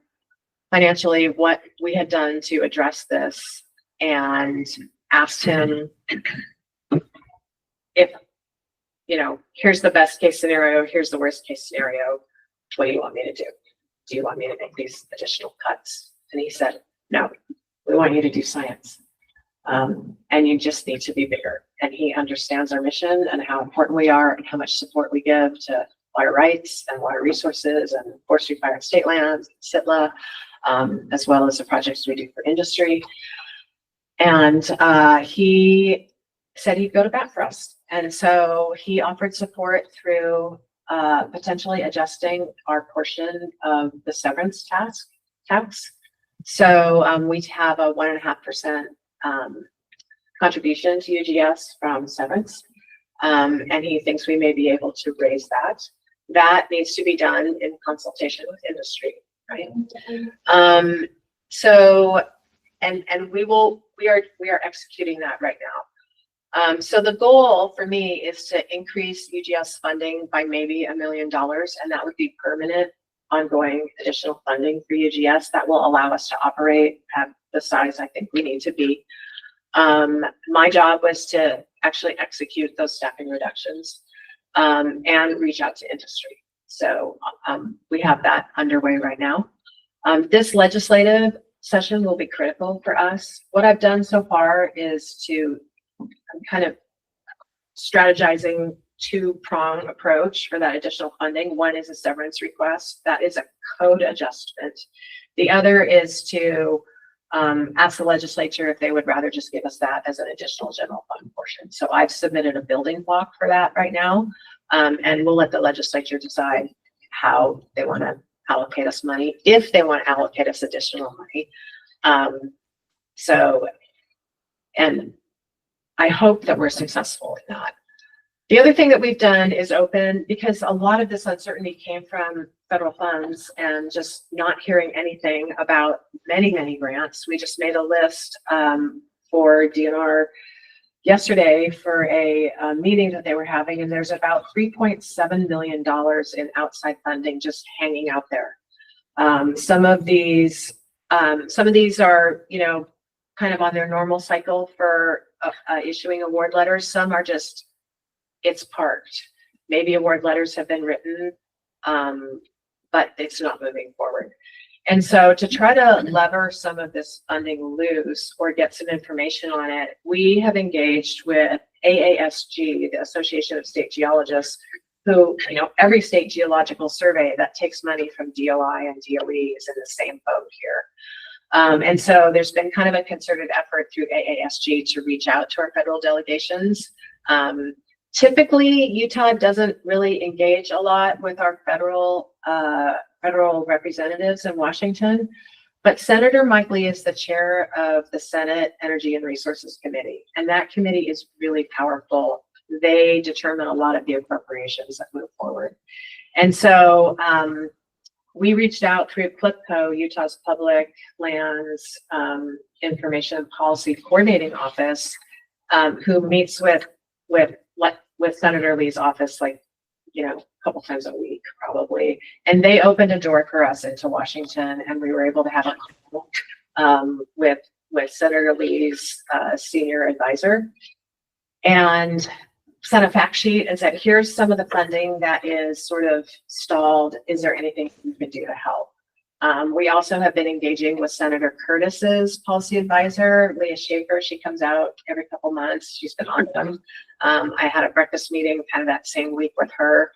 financially, what we had done to address this, and asked him if, you know, here's the best case scenario, here's the worst case scenario. What do you want me to do? Do you want me to make these additional cuts? And he said, no, we want you to do science. And you just need to be bigger. And he understands our mission and how important we are and how much support we give to water rights and water resources and forestry, fire, and state lands, SITLA, as well as the projects we do for industry. And he said he'd go to bat for us. And so he offered support through potentially adjusting our portion of the severance tax. So we have a 1.5% contribution to UGS from severance. And he thinks we may be able to raise that. That needs to be done in consultation with industry, right? So, and we are executing that right now. So the goal for me is to increase UGS funding by maybe $1 million, and that would be permanent, ongoing additional funding for UGS that will allow us to operate at the size I think we need to be. My job was to actually execute those staffing reductions and reach out to industry. So we have that underway right now. This legislative session will be critical for us. What I've done so far is I'm kind of strategizing 2-prong approach for that additional funding. One is a severance request. That is a code adjustment. The other is to ask the legislature if they would rather just give us that as an additional general fund portion. So I've submitted a building block for that right now, and we'll let the legislature decide how they want to allocate us money, if they want to allocate us additional money. And I hope that we're successful in that. The other thing that we've done is open, because a lot of this uncertainty came from federal funds and just not hearing anything about many grants. We just made a list for DNR yesterday for a meeting that they were having, and there's about $3.7 million in outside funding just hanging out there. Some of these are, you know, kind of on their normal cycle for issuing award letters. Some are just, it's parked. Maybe award letters have been written, but it's not moving forward. And so to try to lever some of this funding loose or get some information on it, we have engaged with AASG, the Association of State Geologists, who, you know, every state geological survey that takes money from DOI and DOE is in the same boat here. And so there's been kind of a concerted effort through AASG to reach out to our federal delegations. Typically, Utah doesn't really engage a lot with our federal representatives in Washington, but Senator Mike Lee is the chair of the Senate Energy and Resources Committee, and that committee is really powerful. They determine a lot of the appropriations that move forward. And so we reached out through PLIPCO, Utah's Public Lands Information and Policy Coordinating Office, who meets with Senator Lee's office, like, you know, a couple times a week probably. And they opened a door for us into Washington, and we were able to have a call with Senator Lee's senior advisor, and sent a fact sheet and said, here's some of the funding that is sort of stalled. Is there anything you can do to help? We also have been engaging with Senator Curtis's policy advisor, Leah Schaefer. She comes out every couple months. She's been on them. I had a breakfast meeting kind of that same week with her.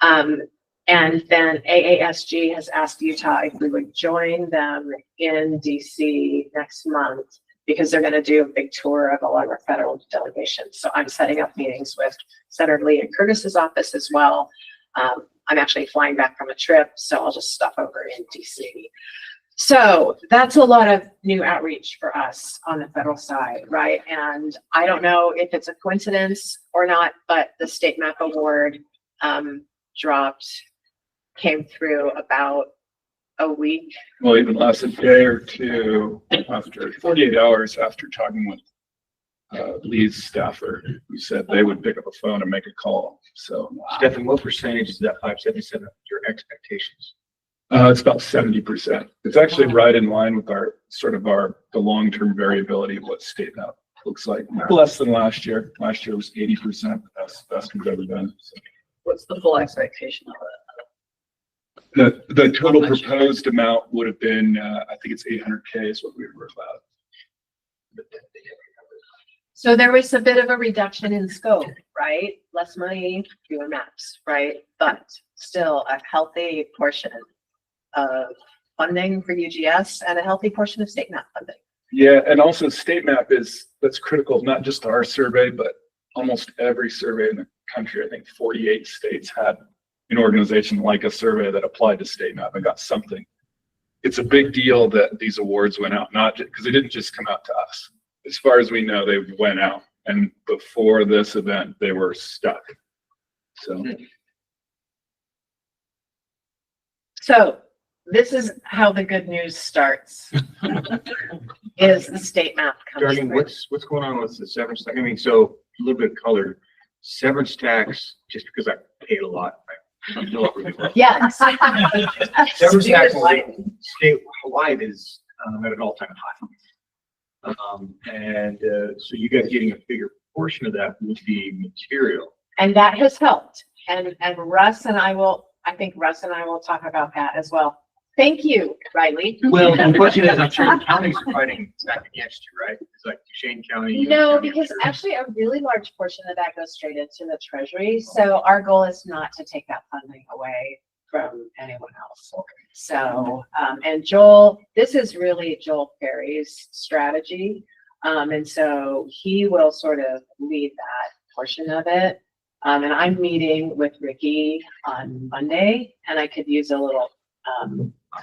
And then AASG has asked Utah if we would join them in DC next month, because they're going to do a big tour of a lot of our federal delegations. So I'm setting up meetings with Senator Lee and Curtis's office as well. I'm actually flying back from a trip, so I'll just stop over in DC. So that's a lot of new outreach for us on the federal side, right? And I don't know if it's a coincidence or not, but the state map award came through about a week. Well, even less, a day or two after, 48 hours after talking with Lee's staffer, who said they would pick up a phone and make a call. So Stephanie, what percentage is that 577 of your expectations? it's about 70%. It's actually right in line with our the long-term variability of what state map looks like. Less than last year. Last year was 80%. That's the best we've ever done. So. What's the full expectation of it? The total proposed amount would have been, I think it's 800K is what we were allowed. So there was a bit of a reduction in scope, right? Less money, fewer maps, right? But still a healthy portion of funding for UGS and a healthy portion of state map funding. Yeah, and also state map that's critical, not just to our survey, but almost every survey in the country. I think 48 states had an organization like a survey that applied to state map and got something. It's a big deal that these awards went out, not because they didn't just come out to us. As far as we know, they went out, and before this event, they were stuck. So this is how the good news starts. Is the state map comes Darlene, through. what's going on with the severance tax? I mean, so a little bit of color. Severance tax, just because I paid a lot, I know it really well. Yes. Severance tax statewide is at an all-time high. So you guys getting a bigger portion of that would be material. And that has helped. And Russ and I will talk about that as well. Thank you, Riley. Well, the question is, I'm sure the counties are fighting back against you, right? It's like Duchesne County. No, because actually a really large portion of that goes straight into the treasury. So our goal is not to take that funding away from anyone else. So, and Joel, this is really Joel Perry's strategy. And so he will sort of lead that portion of it. And I'm meeting with Ricky on Monday, and I could use a little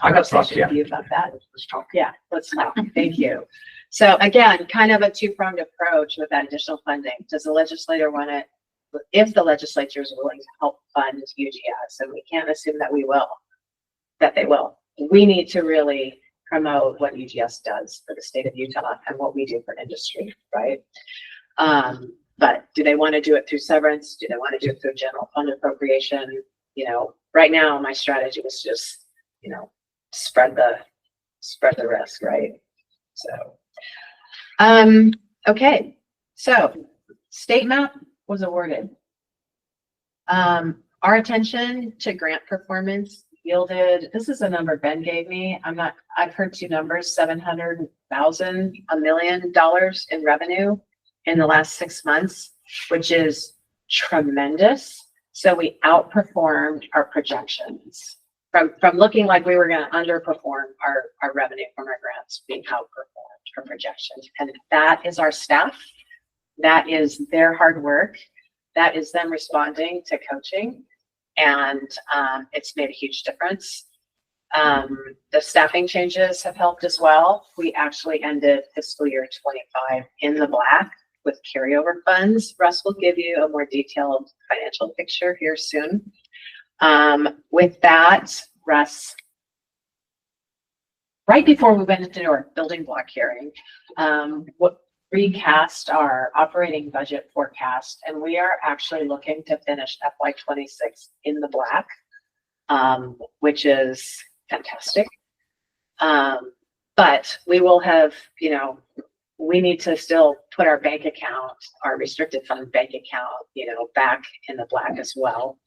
I got thoughts, conversation with you about that. Let's talk. Yeah, let's talk. Thank you. So again, kind of a two-pronged approach with that additional funding. Does the legislator want it? If the legislature is willing to help fund UGS, and we can't assume that they will, we need to really promote what UGS does for the state of Utah and what we do for industry, right? But do they want to do it through severance? Do they want to do it through general fund appropriation? You know, right now my strategy was just, you know, spread the risk, right? So, okay. So state map was awarded. Our attention to grant performance yielded, this is a number Ben gave me. I've heard two numbers, 700,000, $1 million in revenue in the last 6 months, which is tremendous. So we outperformed our projections from looking like we were going to underperform our revenue from our grants. We outperformed our projections, and that is our staff. That is their hard work. That is them responding to coaching, and it's made a huge difference. The staffing changes have helped as well. We actually ended fiscal year 25 in the black with carryover funds. Russ will give you a more detailed financial picture here soon. With that, Russ, right before we went into our building block hearing, recast our operating budget forecast, and we are actually looking to finish FY26 in the black, which is fantastic. But we will have, you know, we need to still put our bank account, our restricted fund bank account, you know, back in the black as well.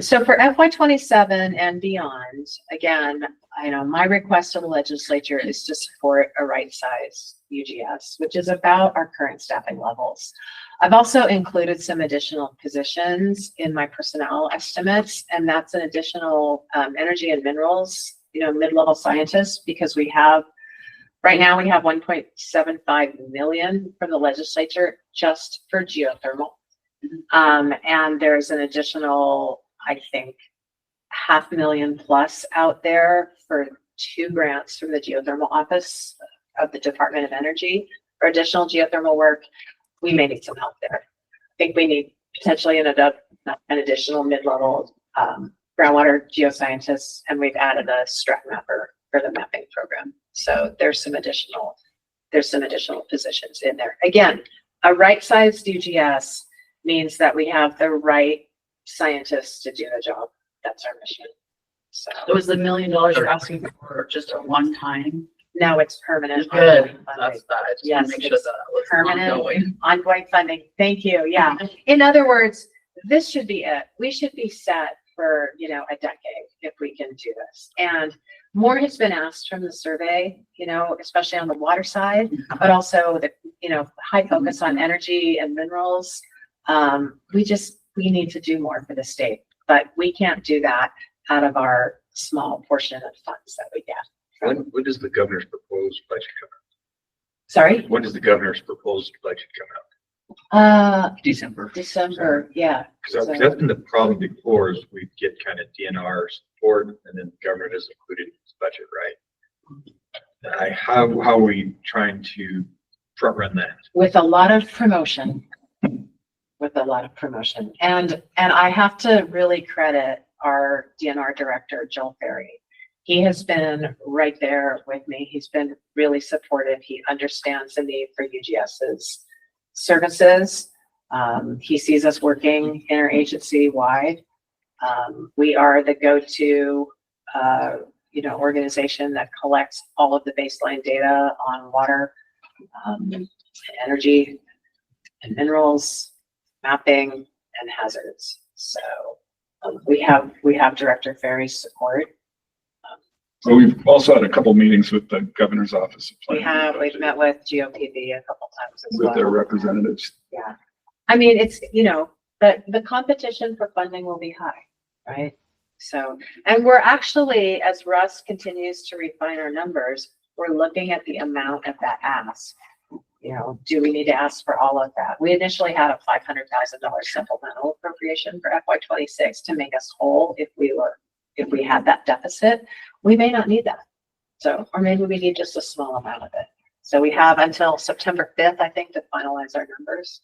So for FY27 and beyond, again, I know my request to the legislature is to support a right size UGS, which is about our current staffing levels. I've also included some additional positions in my personnel estimates, and that's an additional energy and minerals, you know, mid-level scientists, because we have, right now we have 1.75 million from the legislature just for geothermal. And there's an additional, I think, 500,000 plus out there for 2 grants from the geothermal office of the Department of Energy for additional geothermal work. We may need some help there. I think we need potentially an additional mid-level groundwater geoscientists, and we've added a strat mapper for the mapping program. So there's some additional positions in there. Again, a right-sized UGS means that we have the right scientists to do the job. That's our mission. So It was the $1 million you're asking for just a one-time. now it's permanent. Good. ongoing funding. That's that. I just Yes, wanna make sure it's that was permanent. ongoing. Ongoing funding. Thank you. Yeah. In other words, this should be it. We should be set for, you know, a decade if we can do this. And more has been asked from the survey, you know, especially on the water side, but also the, you know, high focus on energy and minerals. We need to do more for the state, but we can't do that out of our small portion of funds that we get. When does the governor's proposed budget come out? Sorry? When does the governor's proposed budget come out? December, yeah. Because So- that's been the problem before, is we get kind of DNR support and then the government is included in its budget, right? How are we trying to front run that? With a lot of promotion. And I have to really credit our DNR director, Joel Ferry. He has been right there with me. He's been really supportive. He understands the need for UGS's services. He sees us working interagency wide. We are the go-to, you know, organization that collects all of the baseline data on water, energy and minerals, mapping, and hazards. So we have Director Ferry's support. So we've also had a couple meetings with the governor's office. We've met with GOPV a couple times as well. With their representatives. Yeah. I mean, it's, you know, the competition for funding will be high, right? So, and we're actually, as Russ continues to refine our numbers, we're looking at the amount of that ask. You know, do we need to ask for all of that? We initially had a $500,000 supplemental appropriation for FY26 to make us whole if we had that deficit. We may not need that. So, or maybe we need just a small amount of it. So we have until September 5th, I think, to finalize our numbers.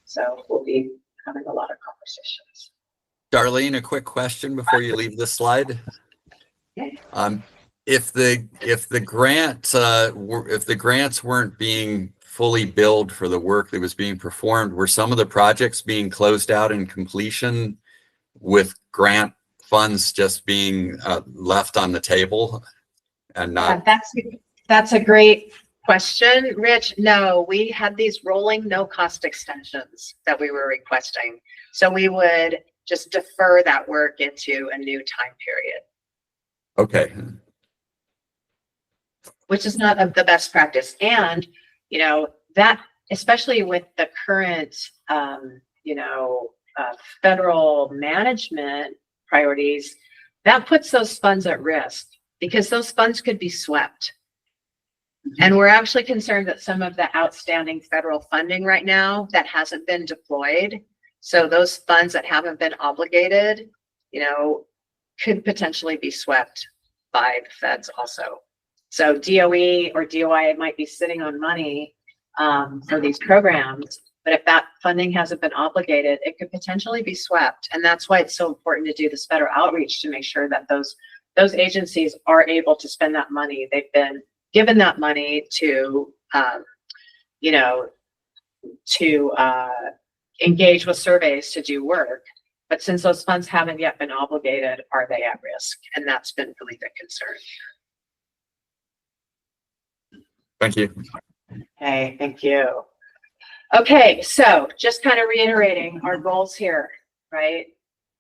So we'll be having a lot of conversations. Darlene, a quick question before you leave this slide. If the grants weren't being fully billed for the work that was being performed. Were some of the projects being closed out in completion with grant funds just being left on the table and not? That's a great question, Rich. No, we had these rolling no-cost extensions that we were requesting. So we would just defer that work into a new time period. Okay. Which is not the best practice. And, you know, that, especially with the current, federal management priorities, that puts those funds at risk because those funds could be swept. And we're actually concerned that some of the outstanding federal funding right now that hasn't been deployed, so those funds that haven't been obligated, could potentially be swept by the feds also. So DOE or DOI might be sitting on money for these programs, but if that funding hasn't been obligated, it could potentially be swept. And that's why it's so important to do this federal outreach to make sure that those agencies are able to spend that money. They've been given that money to engage with surveys to do work. But since those funds haven't yet been obligated, are they at risk? And that's been really the concern. Thank you. Okay, thank you. Okay, so just kind of reiterating our goals here, right?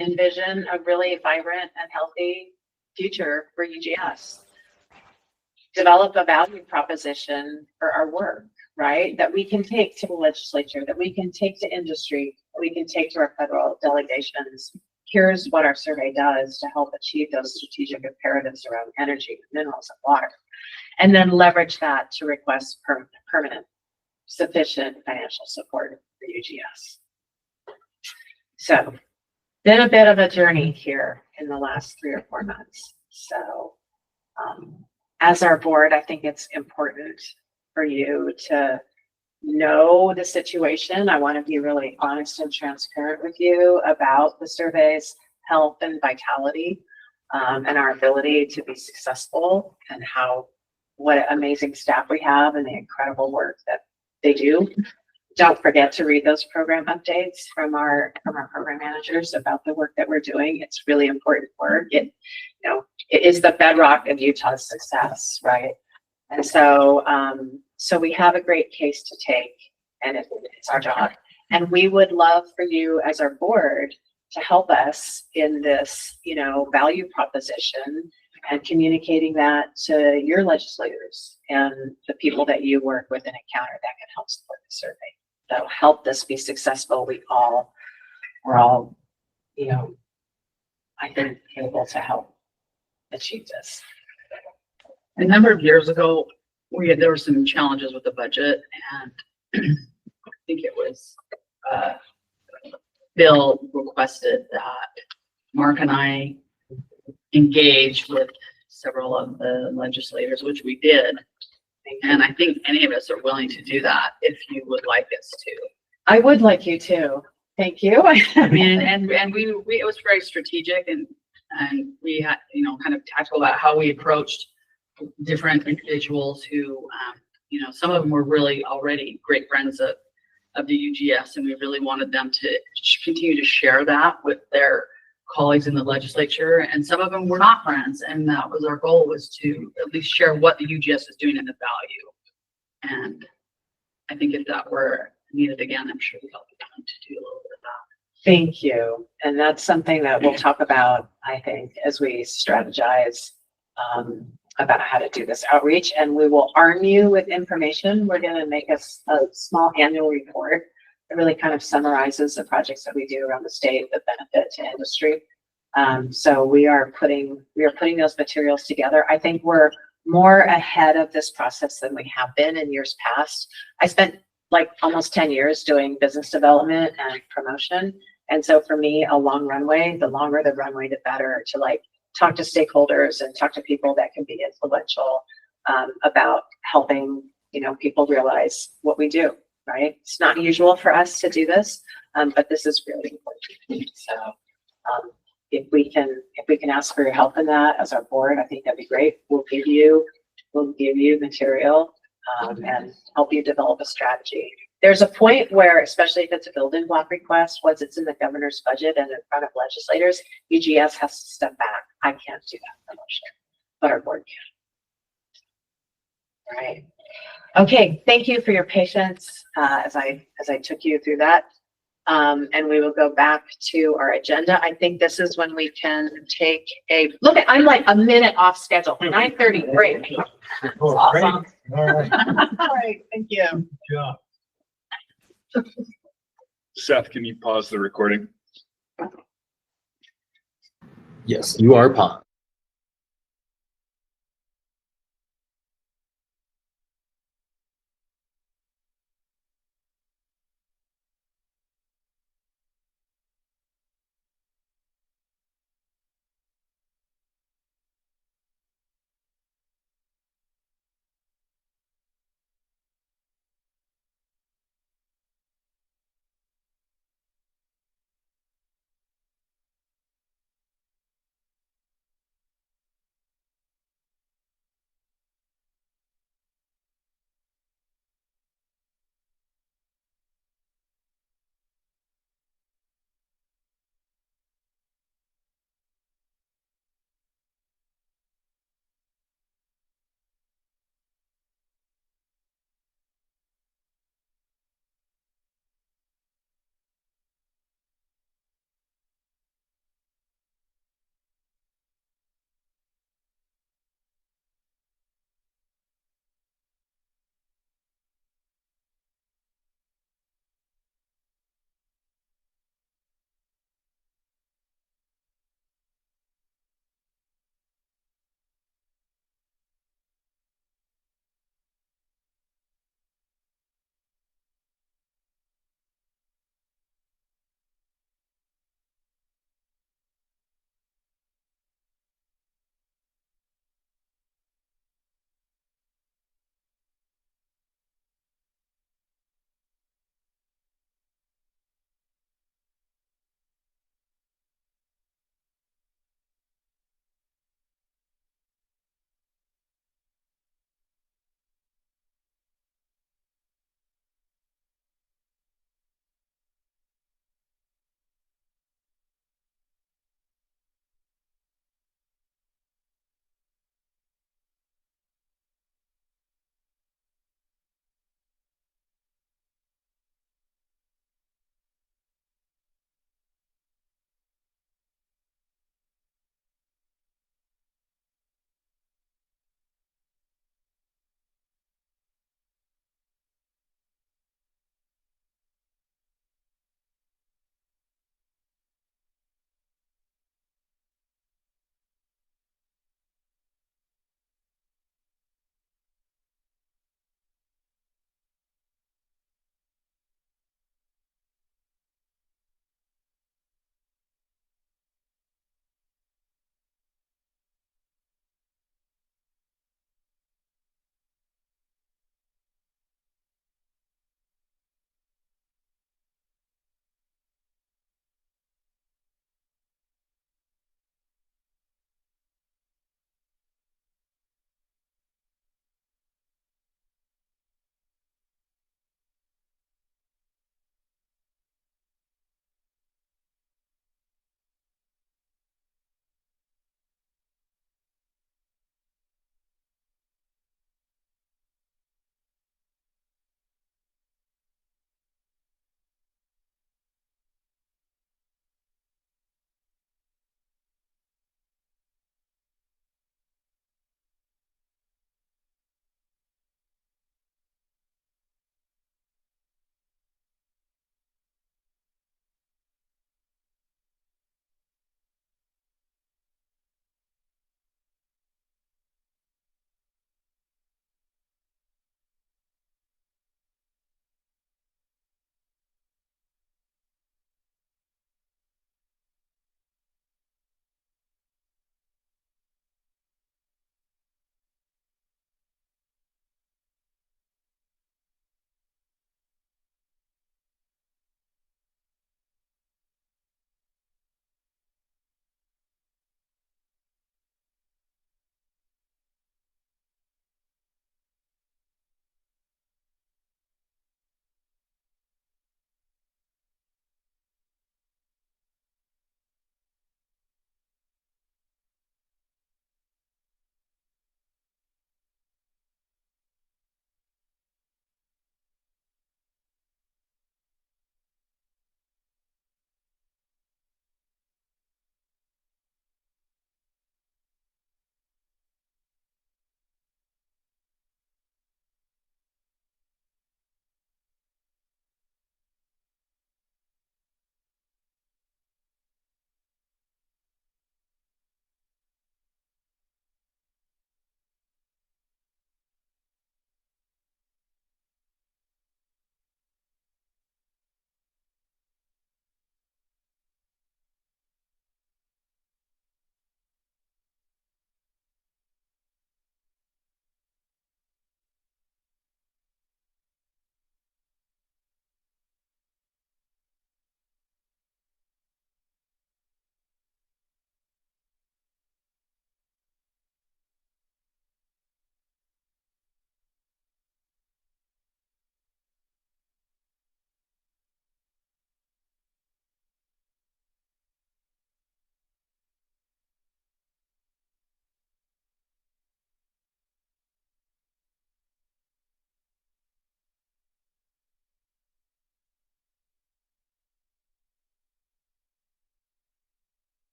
Envision a really vibrant and healthy future for UGS. Develop a value proposition for our work, right? That we can take to the legislature, that we can take to industry, that we can take to our federal delegations. Here's what our survey does to help achieve those strategic imperatives around energy, minerals, and water. And then leverage that to request permanent, sufficient financial support for UGS. So, been a bit of a journey here in the last 3 or 4 months. So, as our board, I think it's important for you to know the situation. I want to be really honest and transparent with you about the survey's health and vitality, and our ability to be successful, and what amazing staff we have and the incredible work that they do. Don't forget to read those program updates from our program managers about the work that we're doing. It's really important work. It is the bedrock of Utah's success, right? And so, so we have a great case to take, and it's our job. And we would love for you as our board to help us in this, value proposition and communicating that to your legislators and the people that you work with and encounter that can help support the survey. That'll help this be successful. We're all, I think, able to help achieve this. A number of years ago, there were some challenges with the budget, and I think it was Bill requested that Mark and I engage with several of the legislators, which we did. And I think any of us are willing to do that if you would like us to. I would like you to. Thank you. I mean, and we it was very strategic, and we had, kind of tactical about how we approached different individuals who, some of them were really already great friends of the UGS, and we really wanted them to continue to share that with their colleagues in the legislature. And some of them were not friends, and that was our goal, was to at least share what the UGS is doing and the value. And I think if that were needed again, I'm sure we'd all be down to do a little bit of that. Thank you. And that's something that we'll talk about, I think, as we strategize about how to do this outreach. And we will arm you with information. We're going to make a small annual report. It really kind of summarizes the projects that we do around the state that benefit to industry. So we are putting those materials together. I think we're more ahead of this process than we have been in years past. I spent like almost 10 years doing business development and promotion. And so for me, a long runway, the longer the runway, the better to talk to stakeholders and talk to people that can be influential about helping, people realize what we do. Right? It's not usual for us to do this, but this is really important. So if we can ask for your help in that as our board, I think that'd be great. We'll give you material and help you develop a strategy. There's a point where, especially if it's a building block request, once it's in the governor's budget and in front of legislators, UGS has to step back. I can't do that promotion, but our board can. All right. Okay, thank you for your patience as I took you through that. And we will go back to our agenda. I think this is when we can take a look at, I'm like a minute off schedule, 9:30, great. That's awesome. All right. All right, thank you. Good job. Seth, can you pause the recording? Yes, you are paused.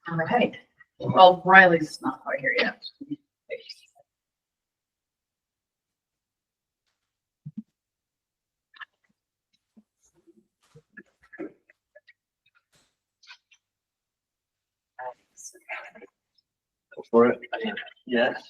All right. Well, Riley's not quite here yet. Go for it. Yes.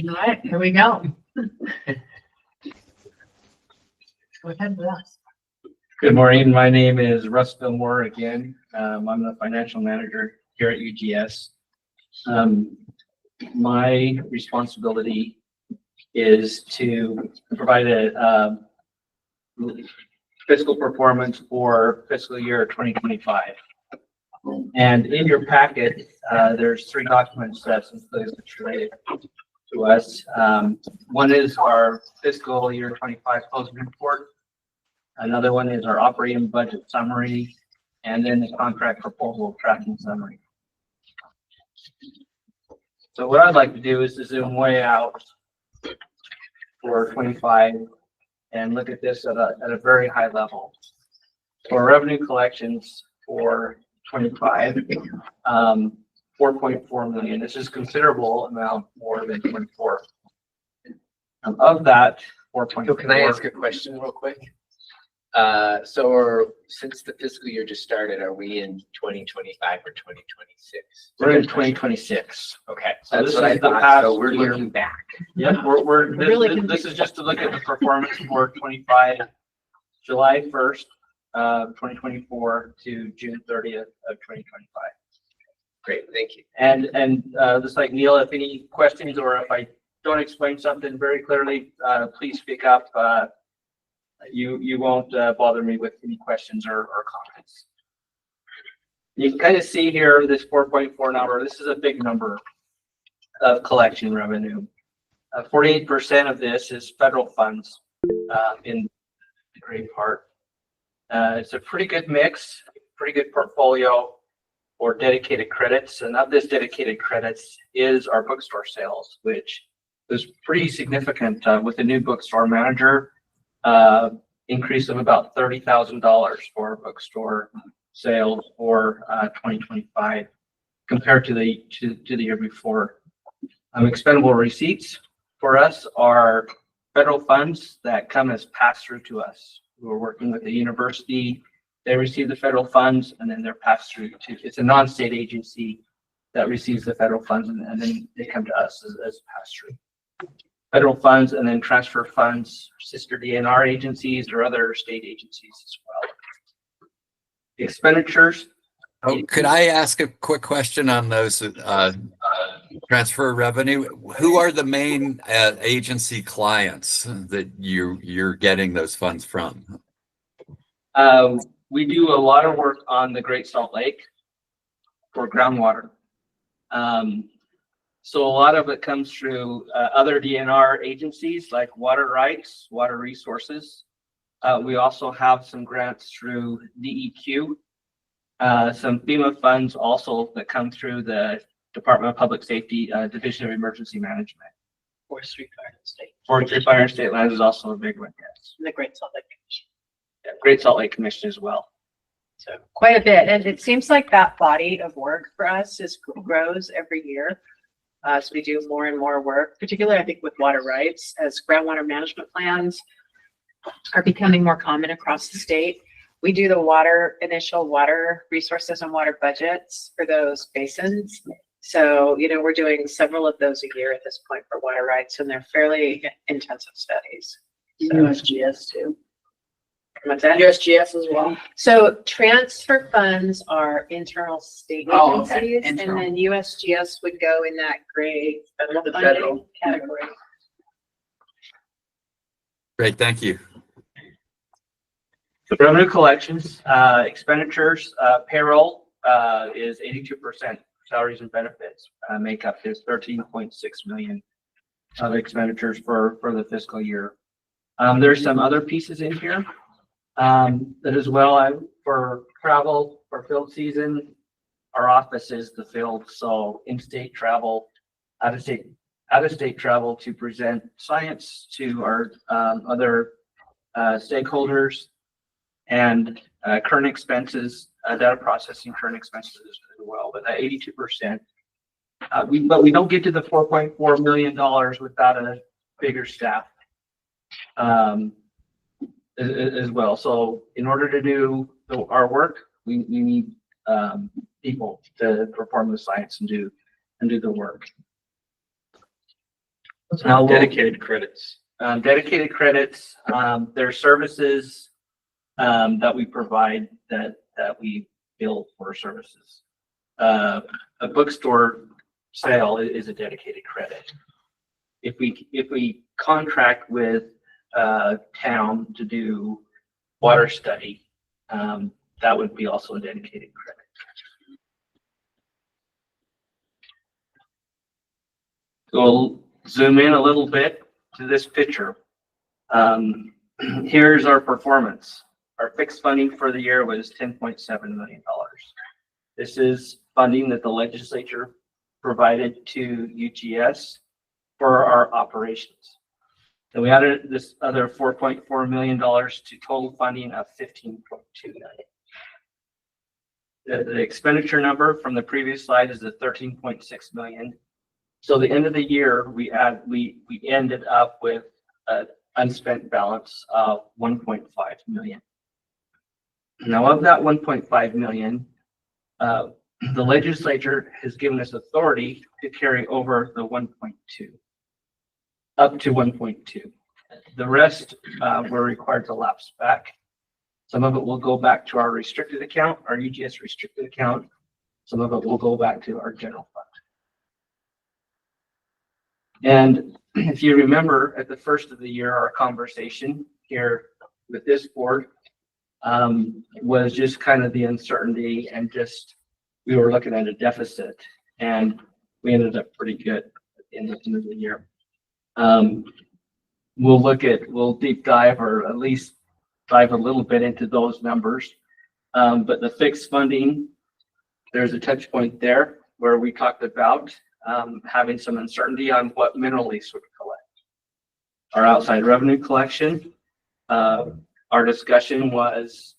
All right, here we go. Go ahead with us. Good morning. My name is Russ Fillmore again. I'm the financial manager here at UGS. My responsibility is to provide a fiscal performance for fiscal year 2025. And in your packet, there's 3 documents that's related to us. One is our fiscal year 25 closing report. Another one is our operating budget summary, and then the contract proposal tracking summary. So what I'd like to do is to zoom way out for 25 and look at this at a very high level. For revenue collections for 25, 4.4 million. This is considerable amount more than 24. Of that 4.4. So can I ask a question real quick? Since the fiscal year just started, are we in 2025 or 2026? We're in 2026. Okay, So that's this what I is the thought. past So we're year. looking back. Yep, this is just to look at the performance for 25, July 1st, 2024 to June 30th of 2025. Great, thank you. And just like Neil, if any questions or if I don't explain something very clearly, please speak up. You won't bother me with any questions or comments. You can kind of see here this 4.4 number. This is a big number of collection revenue. 48% of this is federal funds in the gray part. It's a pretty good mix, pretty good portfolio for dedicated credits. And of this dedicated credits is our bookstore sales, which is pretty significant with the new bookstore manager. Increase of about $30,000 for bookstore sales for 2025 compared to the year before. Expendable receipts for us are federal funds that come as pass through to us. We're working with the university. They receive the federal funds and then they're passed through to, it's a non-state agency that receives the federal funds and then they come to us as pass through. Federal funds and then transfer funds, sister DNR agencies or other state agencies as well. Expenditures. Oh, could I ask a quick question on those transfer revenue? Who are the main agency clients that you're getting those funds from? We do a lot of work on the Great Salt Lake for groundwater. So a lot of it comes through other DNR agencies like water rights, water resources. We also have some grants through DEQ, some FEMA funds also that come through the Department of Public Safety, Division of Emergency Management. Forestry, Fire, and State. Forestry, Fire, and State Lands is also a big one, yes. And the Great Salt Lake Commission. Yeah, Great Salt Lake Commission as well. So quite a bit. And it seems like that body of work for us grows every year. So we do more and more work, particularly I think with water rights as groundwater management plans are becoming more common across the state. We do the initial water resources and water budgets for those basins. So, we're doing several of those a year at this point for water rights and they're fairly intensive studies. USGS too. What's that? USGS as well. So transfer funds are internal state Oh, okay. agencies, and Internal. then USGS would go in that gray federal The funding federal. category. Great, thank you. Revenue collections, expenditures, payroll, is 82%. Salaries and benefits, make up is 13.6 million of expenditures for the fiscal year. There's some other pieces in here, that as well, for travel, for field season, our office is the field, so in-state travel, out-of-state travel to present science to our, other, stakeholders, and current expenses, data processing current expenses as well, but that 82%. But we don't get to the $4.4 million without a bigger staff as well. So in order to do our work, we need people to perform the science and do the work. Now, Dedicated credits. dedicated credits, there are services that we provide that we bill for services. A bookstore sale is a dedicated credit. If we contract with town to do water study, that would be also a dedicated credit. So we'll zoom in a little bit to this picture. Here's our performance. Our fixed funding for the year was $10.7 million. This is funding that the legislature provided to UGS for our operations. Then we added this other $4.4 million to total funding of $15.2 million. The expenditure number from the previous slide is the $13.6 million. So the end of the year, we ended up with an unspent balance of $1.5 million. Now, of that 1.5 million, the legislature has given us authority to carry over the 1.2, up to 1.2. The rest, we're required to lapse back. Some of it will go back to our restricted account, our UGS restricted account. Some of it will go back to our general fund. And if you remember at the first of the year, our conversation here with this board was just kind of the uncertainty, and just we were looking at a deficit, and we ended up pretty good in the end of the year. We'll deep dive, or at least dive a little bit into those numbers. But the fixed funding, there's a touch point there where we talked about having some uncertainty on what mineral lease would collect. Our outside revenue collection, our discussion was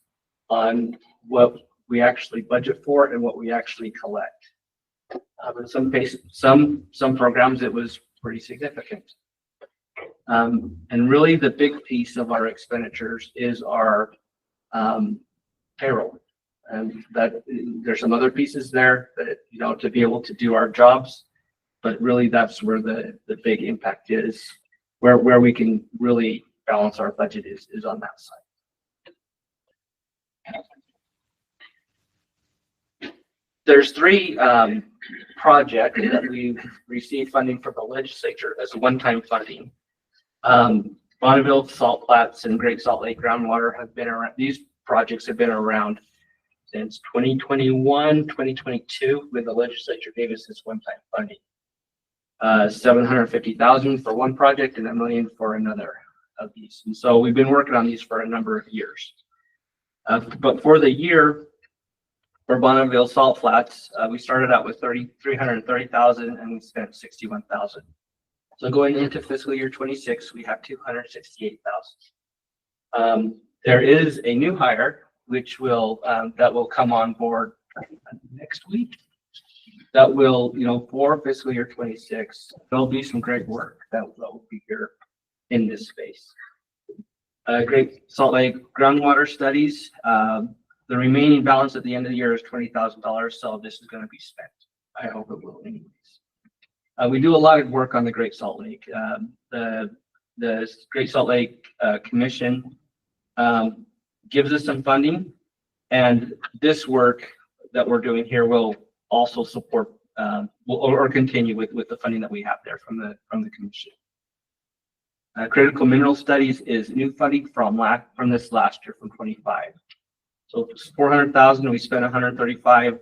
on what we actually budget for and what we actually collect. In some cases, some programs, it was pretty significant. And really the big piece of our expenditures is our payroll. And that there's some other pieces there that, to be able to do our jobs, but really that's where the big impact is, where we can really balance our budget is on that side. There's 3 projects that we've received funding from the legislature as one-time funding. Bonneville, Salt Flats, and Great Salt Lake groundwater have been around. These projects have been around since 2021, 2022, when the legislature gave us this one-time funding. $750,000 for one project and $1 million for another of these. And so we've been working on these for a number of years. But for the year, for Bonneville Salt Flats, we started out with $330,000 and we spent $61,000. So going into fiscal year 26, we have $268,000. There is a new hire, which will that will come on board next week. That will, for fiscal year 26, there'll be some great work that will be here in this space. Great Salt Lake groundwater studies. The remaining balance at the end of the year is $20,000, so this is going to be spent. I hope it will anyways. We do a lot of work on the Great Salt Lake. The Great Salt Lake Commission gives us some funding. And this work that we're doing here will also support, or continue with the funding that we have there from the commission. Critical mineral studies is new funding from this last year, from 25. So it's 400,000, we spent 135.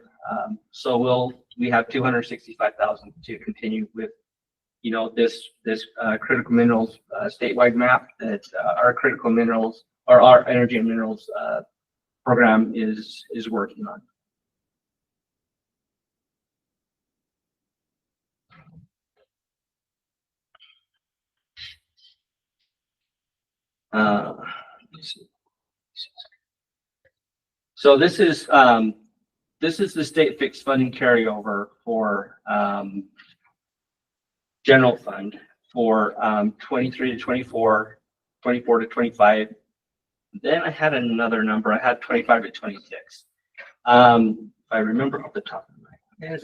So we have 265,000 to continue with, you know, this critical minerals statewide map that our critical minerals, or our energy and minerals program is working on. So this is the state fixed funding carryover for general fund for 23 to 24, 24 to 25. Then I had another number. I had 25 to 26. If I remember off the top of my head.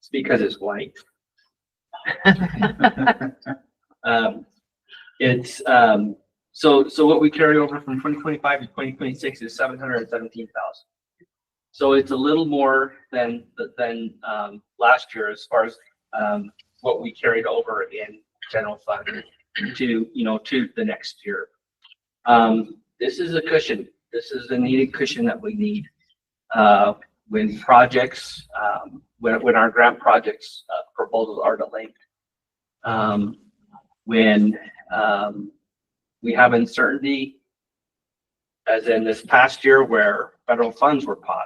It's because it's white. So what we carry over from 2025 to 2026 is 717,000. So it's a little more than last year as far as what we carried over in general fund to the next year. This is a cushion. This is a needed cushion that we need when projects, when our grant projects proposals are delayed. When we have uncertainty, as in this past year where federal funds were paused.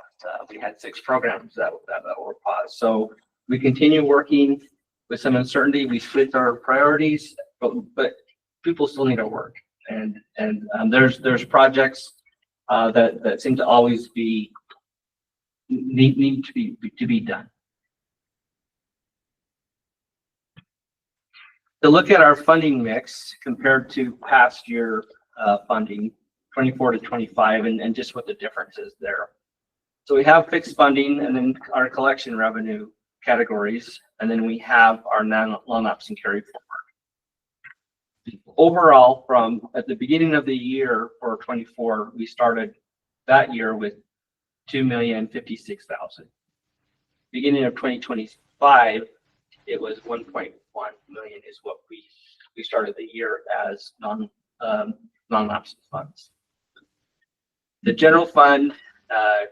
We had 6 programs that were paused. So we continue working with some uncertainty. We switched our priorities, but people still need our work. And there's projects that seem to always need to be done. To look at our funding mix compared to past year funding, 24 to 25, and just what the difference is there. So we have fixed funding and then our collection revenue categories, and then we have our non-ops and carry forward. Overall, from at the beginning of the year for 24, we started that year with 2,056,000. Beginning of 2025, it was 1.1 million is what we started the year as non-ops funds. The general fund,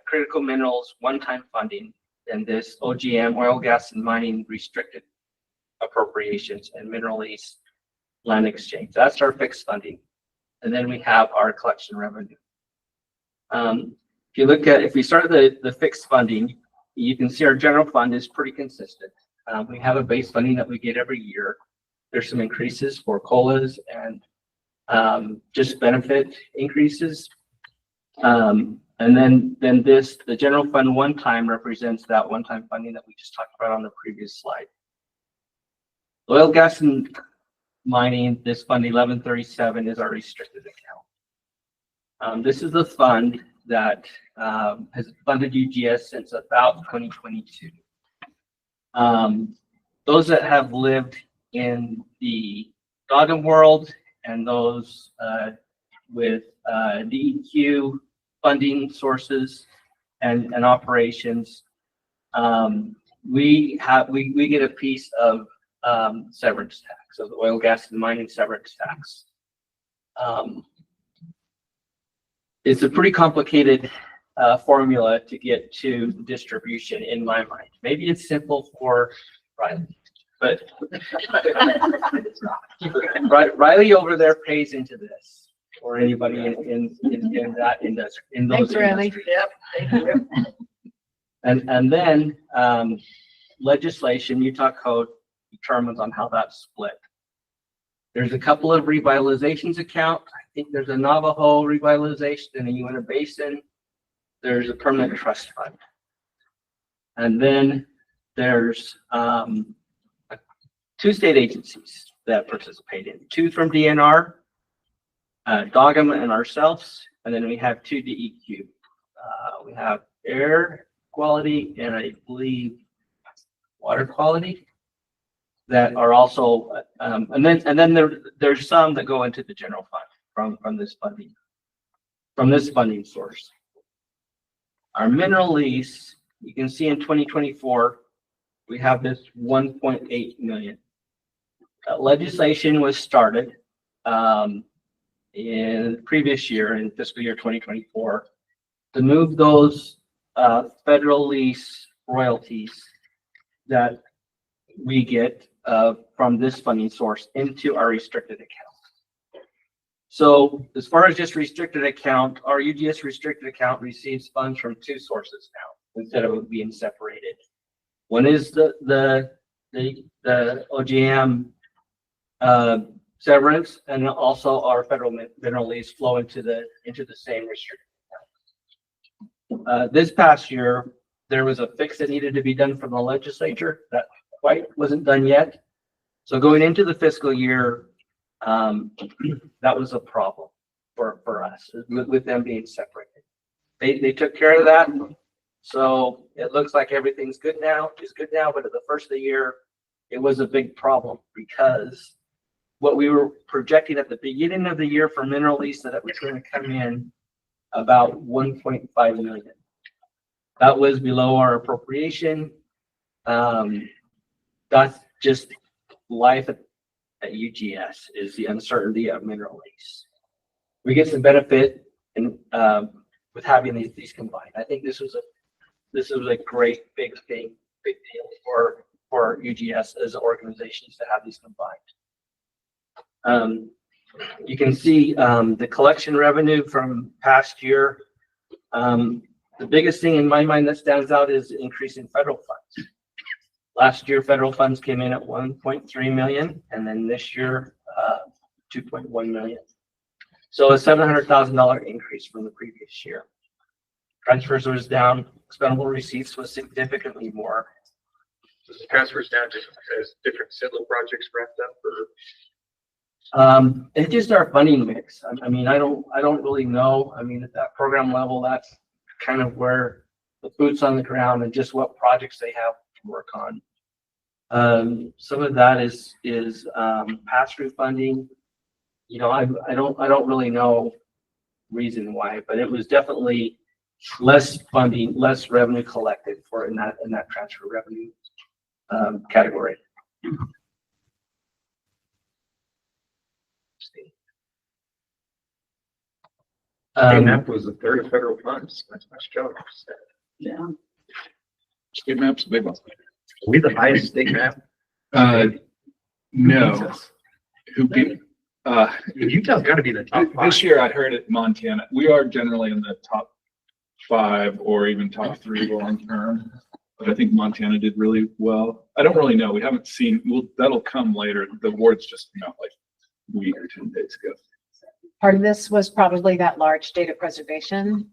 critical minerals, one-time funding, and this OGM, oil, gas, and mining restricted appropriations, and mineral lease land exchange. That's our fixed funding. And then we have our collection revenue. If we start the fixed funding, you can see our general fund is pretty consistent. We have a base funding that we get every year. There's some increases for COLAs and just benefit increases. And then the general fund one-time represents that one-time funding that we just talked about on the previous slide. Oil, gas, and mining, this fund 1137 is our restricted account. This is the fund that has funded UGS since about 2022. Those that have lived in the Dogum world and those with DEQ funding sources and operations, we get a piece of severance tax, of the oil, gas, and mining severance tax. It's a pretty complicated formula to get to distribution in my mind. Maybe it's simple for Riley, but Riley over there pays into this, or anybody in that industry, in those industries. Yep. Thank you. And then legislation, Utah code determines on how that's split. There's a couple of revitalizations account. I think there's a Navajo revitalization and a Uinta Basin. There's a permanent trust fund. And then there's 2 state agencies that participate in, 2 from DNR, Dogum and ourselves, and then we have 2 DEQ. We have air quality and I believe water quality. that are also, and then there's some that go into the general fund from this funding source. Our mineral lease, you can see in 2024, we have this 1.8 million. Legislation was started in the previous year, in fiscal year 2024, to move those federal lease royalties that we get from this funding source into our restricted account. So as far as just restricted account, our UGS restricted account receives funds from two sources now, instead of it being separated. One is the OGM severance, and also our federal mineral lease flow into the same restricted account. This past year, there was a fix that needed to be done from the legislature that quite wasn't done yet. So going into the fiscal year, that was a problem for us with them being separated. They took care of that. So it looks like everything's good now. It's good now, but at the first of the year, it was a big problem because what we were projecting at the beginning of the year for mineral lease that it was going to come in about 1.5 million. That was below our appropriation. That's just life at UGS, is the uncertainty of mineral lease. We get some benefit in with having these combined. I think this was a great big deal for UGS as organizations to have these combined. You can see the collection revenue from past year. The biggest thing in my mind that stands out is the increase in federal funds. Last year, federal funds came in at 1.3 million, and then this year, 2.1 million. So a $700,000 increase from the previous year. Transfers was down. Expendable receipts was significantly more. So the transfers down just as different civil projects wrapped up, or? It's just our funding mix. I mean, I don't really know. I mean, at that program level, that's kind of where the boots on the ground and just what projects they have to work on. Some of that is pass-through funding. You know, I don't really know reason why, but it was definitely less funding, less revenue collected for in that transfer revenue category. State map was a third of federal funds. That's nice job. Yeah. State map's a big one. We the highest state map. No. Who beat? Utah's got to be the top five. This year I heard it Montana. We are generally in the top 5 or even top 3 long term, but I think Montana did really well. I don't really know. We haven't seen. Well, that'll come later. The awards just came out like a week or 10 days ago. Part of this was probably that large data preservation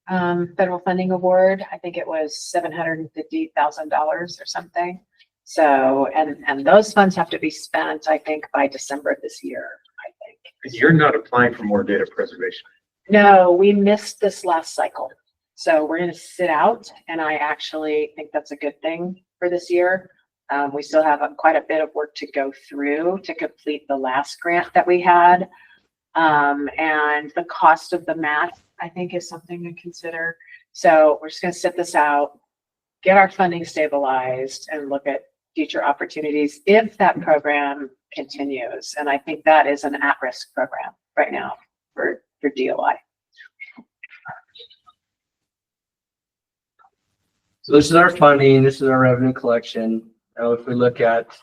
federal funding award. I think it was $750,000 or something. So, and those funds have to be spent, I think, by December of this year, I think. You're not applying for more data preservation. No, we missed this last cycle. So we're going to sit out, and I actually think that's a good thing for this year. We still have quite a bit of work to go through to complete the last grant that we had. And the cost of the math, I think, is something to consider. So we're just going to sit this out, get our funding stabilized, and look at future opportunities if that program continues. And I think that is an at-risk program right now for DOI. So this is our funding. This is our revenue collection. Now, if we look at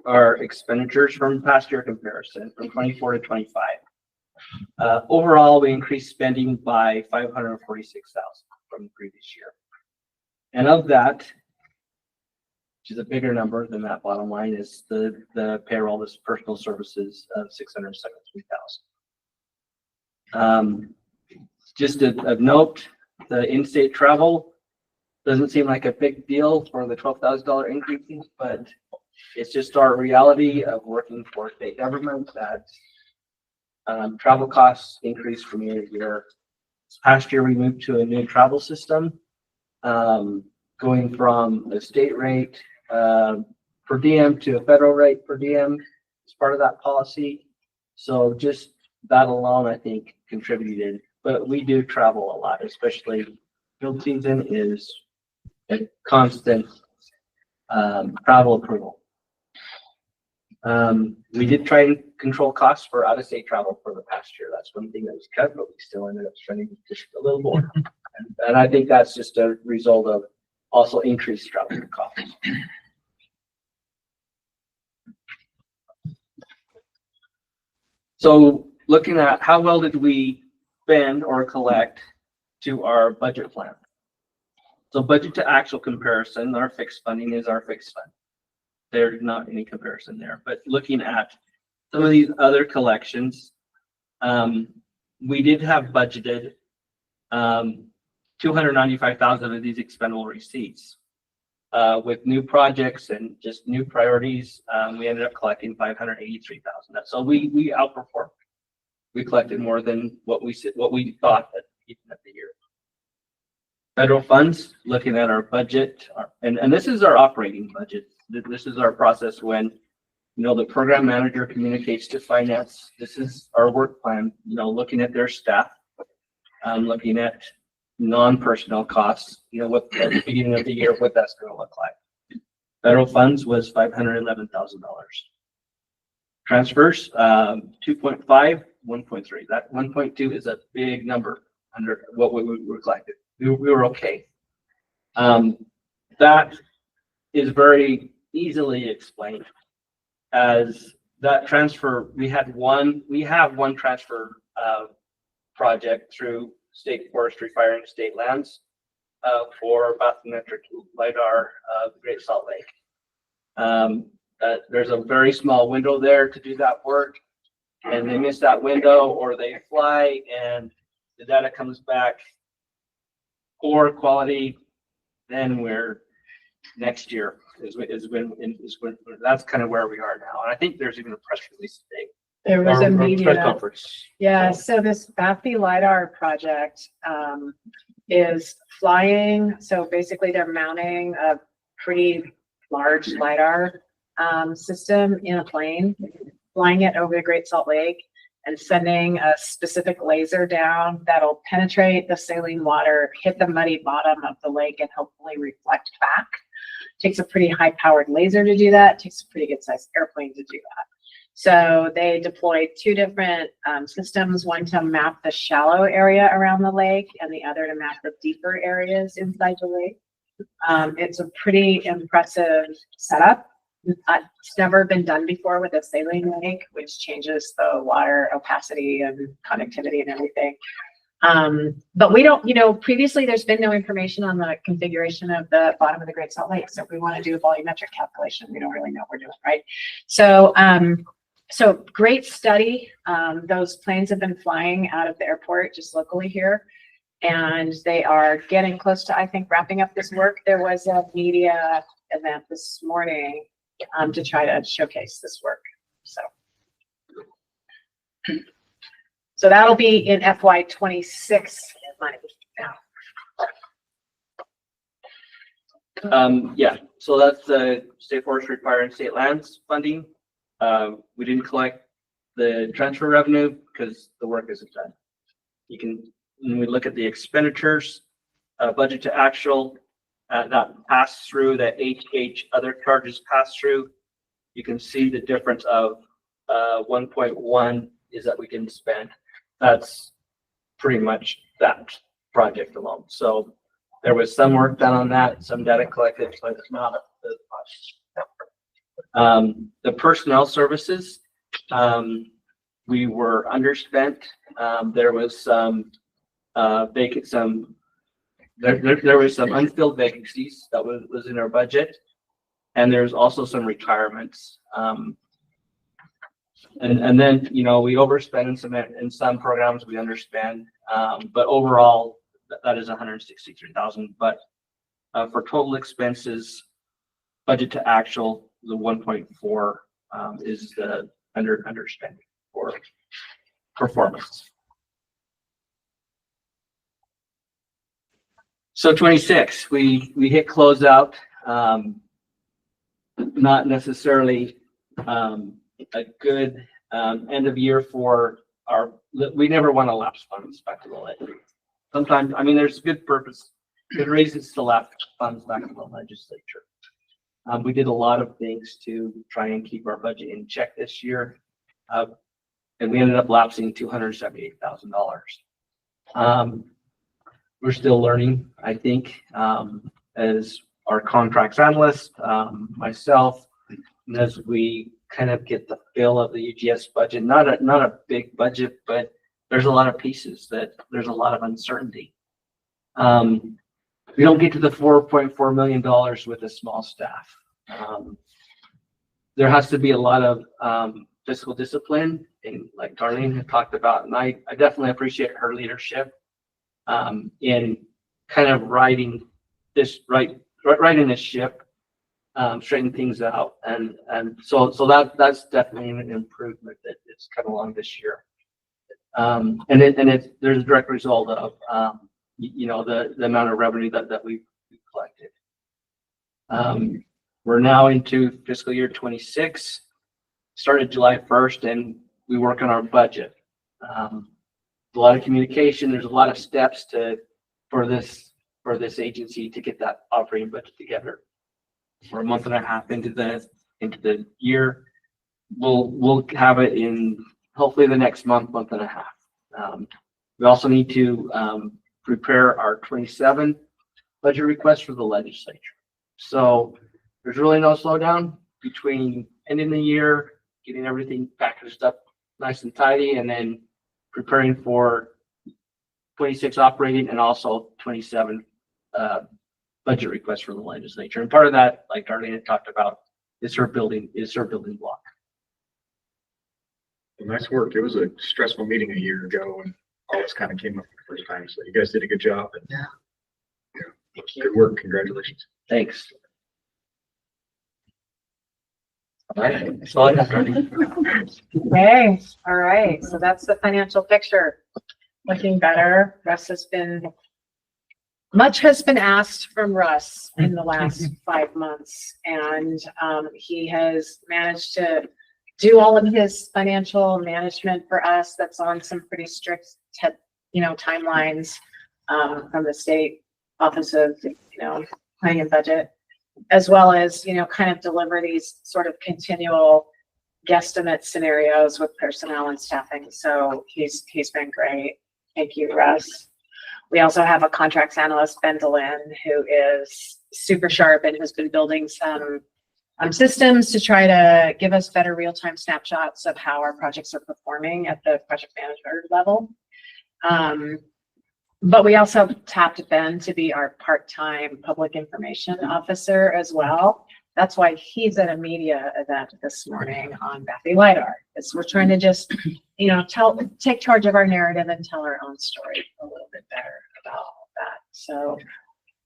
our expenditures from past year comparison from 24 to 25. Overall, we increased spending by $546,000 from the previous year. And of that, which is a bigger number than that bottom line, is the payroll, this personal services of $673,000. Just of note, the in-state travel doesn't seem like a big deal for the $12,000 increase, but it's just our reality of working for state government that travel costs increase from year to year. This past year, we moved to a new travel system, going from a state rate per diem to a federal rate per diem as part of that policy. So just that alone, I think, contributed. But we do travel a lot, especially field season is a constant travel approval. We did try and control costs for out-of-state travel for the past year. That's one thing that was cut, but we still ended up spending just a little more. And I think that's just a result of also increased travel costs. So looking at how well did we spend or collect to our budget plan. So budget to actual comparison, our fixed funding is our fixed fund. There's not any comparison there, but looking at some of these other collections, we did have budgeted 295,000 of these expendable receipts. With new projects and just new priorities, we ended up collecting 583,000. So we outperformed. We collected more than what we thought at the beginning of the year. Federal funds, looking at our budget, and this is our operating budget. This is our process when, the program manager communicates to finance. This is our work plan, looking at their staff, looking at non-personnel costs, what at the beginning of the year, what that's going to look like. Federal funds was $511,000. Transfers, 2.5, 1.3. That 1.2 is a big number under what we were collected. We were okay. That is very easily explained as that transfer. We have one transfer project through state forestry fire and state lands for bathymetric LiDAR of the Great Salt Lake. There's a very small window there to do that work, and they miss that window or they fly and the data comes back poor quality. Then we're next year is when that's kind of where we are now. And I think there's even a press release today. There was a press media. conference. Yeah, so this BAFI LiDAR project is flying. So basically they're mounting a pretty large LiDAR system in a plane, flying it over the Great Salt Lake and sending a specific laser down that'll penetrate the saline water, hit the muddy bottom of the lake, and hopefully reflect back. Takes a pretty high-powered laser to do that. Takes a pretty good-sized airplane to do that. So they deployed two different systems, one to map the shallow area around the lake and the other to map the deeper areas inside the lake. It's a pretty impressive setup. It's never been done before with a saline lake, which changes the water opacity and connectivity and everything. But we don't, previously there's been no information on the configuration of the bottom of the Great Salt Lake. So if we want to do a volumetric calculation, we don't really know what we're doing, right? So, so great study. Those planes have been flying out of the airport just locally here, and they are getting close to, I think, wrapping up this work. There was a media event this morning to try to showcase this work. So that'll be in FY26. Yeah, so that's the state forestry fire and state lands funding. We didn't collect the transfer revenue because the work isn't done. You can, when we look at the expenditures, budget to actual, that pass through, that HH other charges pass through, you can see the difference of 1.1 is that we didn't spend. That's pretty much that project alone. So there was some work done on that, some data collected, so it's not the project. The personnel services, we were underspent. There was some there was some unfilled vacancies that was in our budget, and there's also some retirements. And then, we overspend in some programs, we underspend, but overall that is 163,000. But for total expenses, budget to actual, the 1.4 is the underspending for performance. So 26, we hit closeout. not necessarily a good end of year for our, we never want to lapse funds back to the legislature. Sometimes, I mean, there's good purpose, good reasons to lapse funds back to the legislature. We did a lot of things to try and keep our budget in check this year. And we ended up lapsing $278,000. We're still learning, I think, as our contracts analyst, myself, and as we kind of get the feel of the UGS budget, not a big budget, but there's a lot of pieces that there's a lot of uncertainty. We don't get to the $4.4 million with a small staff. There has to be a lot of fiscal discipline, and like Darlene had talked about, and I definitely appreciate her leadership in kind of riding this in this ship, straighten things out, and so that's definitely an improvement that it's come along this year. There's a direct result of the amount of revenue that we've collected. We're now into fiscal year 26, started July 1st, and we work on our budget. A lot of communication. There's a lot of steps for this agency to get that operating budget together. We're a month and a half into the year. We'll have it in hopefully the next month and a half. We also need to prepare our 27 budget request for the legislature. So there's really no slowdown between ending the year, getting everything packaged up nice and tidy, and then preparing for 26 operating and also 27 budget requests for the legislature. And part of that, like Darlene had talked about, is her building block. Well, nice work. It was a stressful meeting a year ago, and all this kind of came up for the first time. So you guys did a good job. And yeah, good work. Congratulations. Thanks. All right. That's all I got, Darlene. Okay, all right, so that's the financial picture. Looking better. Much has been asked from Russ in the last 5 months, and he has managed to do all of his financial management for us. That's on some pretty strict, timelines from the state office of, planning and budget, as well as, kind of deliver these sort of continual guesstimate scenarios with personnel and staffing. So he's been great. Thank you, Russ. We also have a contracts analyst, Ben DeLynn, who is super sharp and has been building some systems to try to give us better real-time snapshots of how our projects are performing at the project manager level. But we also tapped Ben to be our part-time public information officer as well. That's why he's at a media event this morning on Bathy LiDAR. We're trying to just, take charge of our narrative and tell our own story a little bit better about all that. So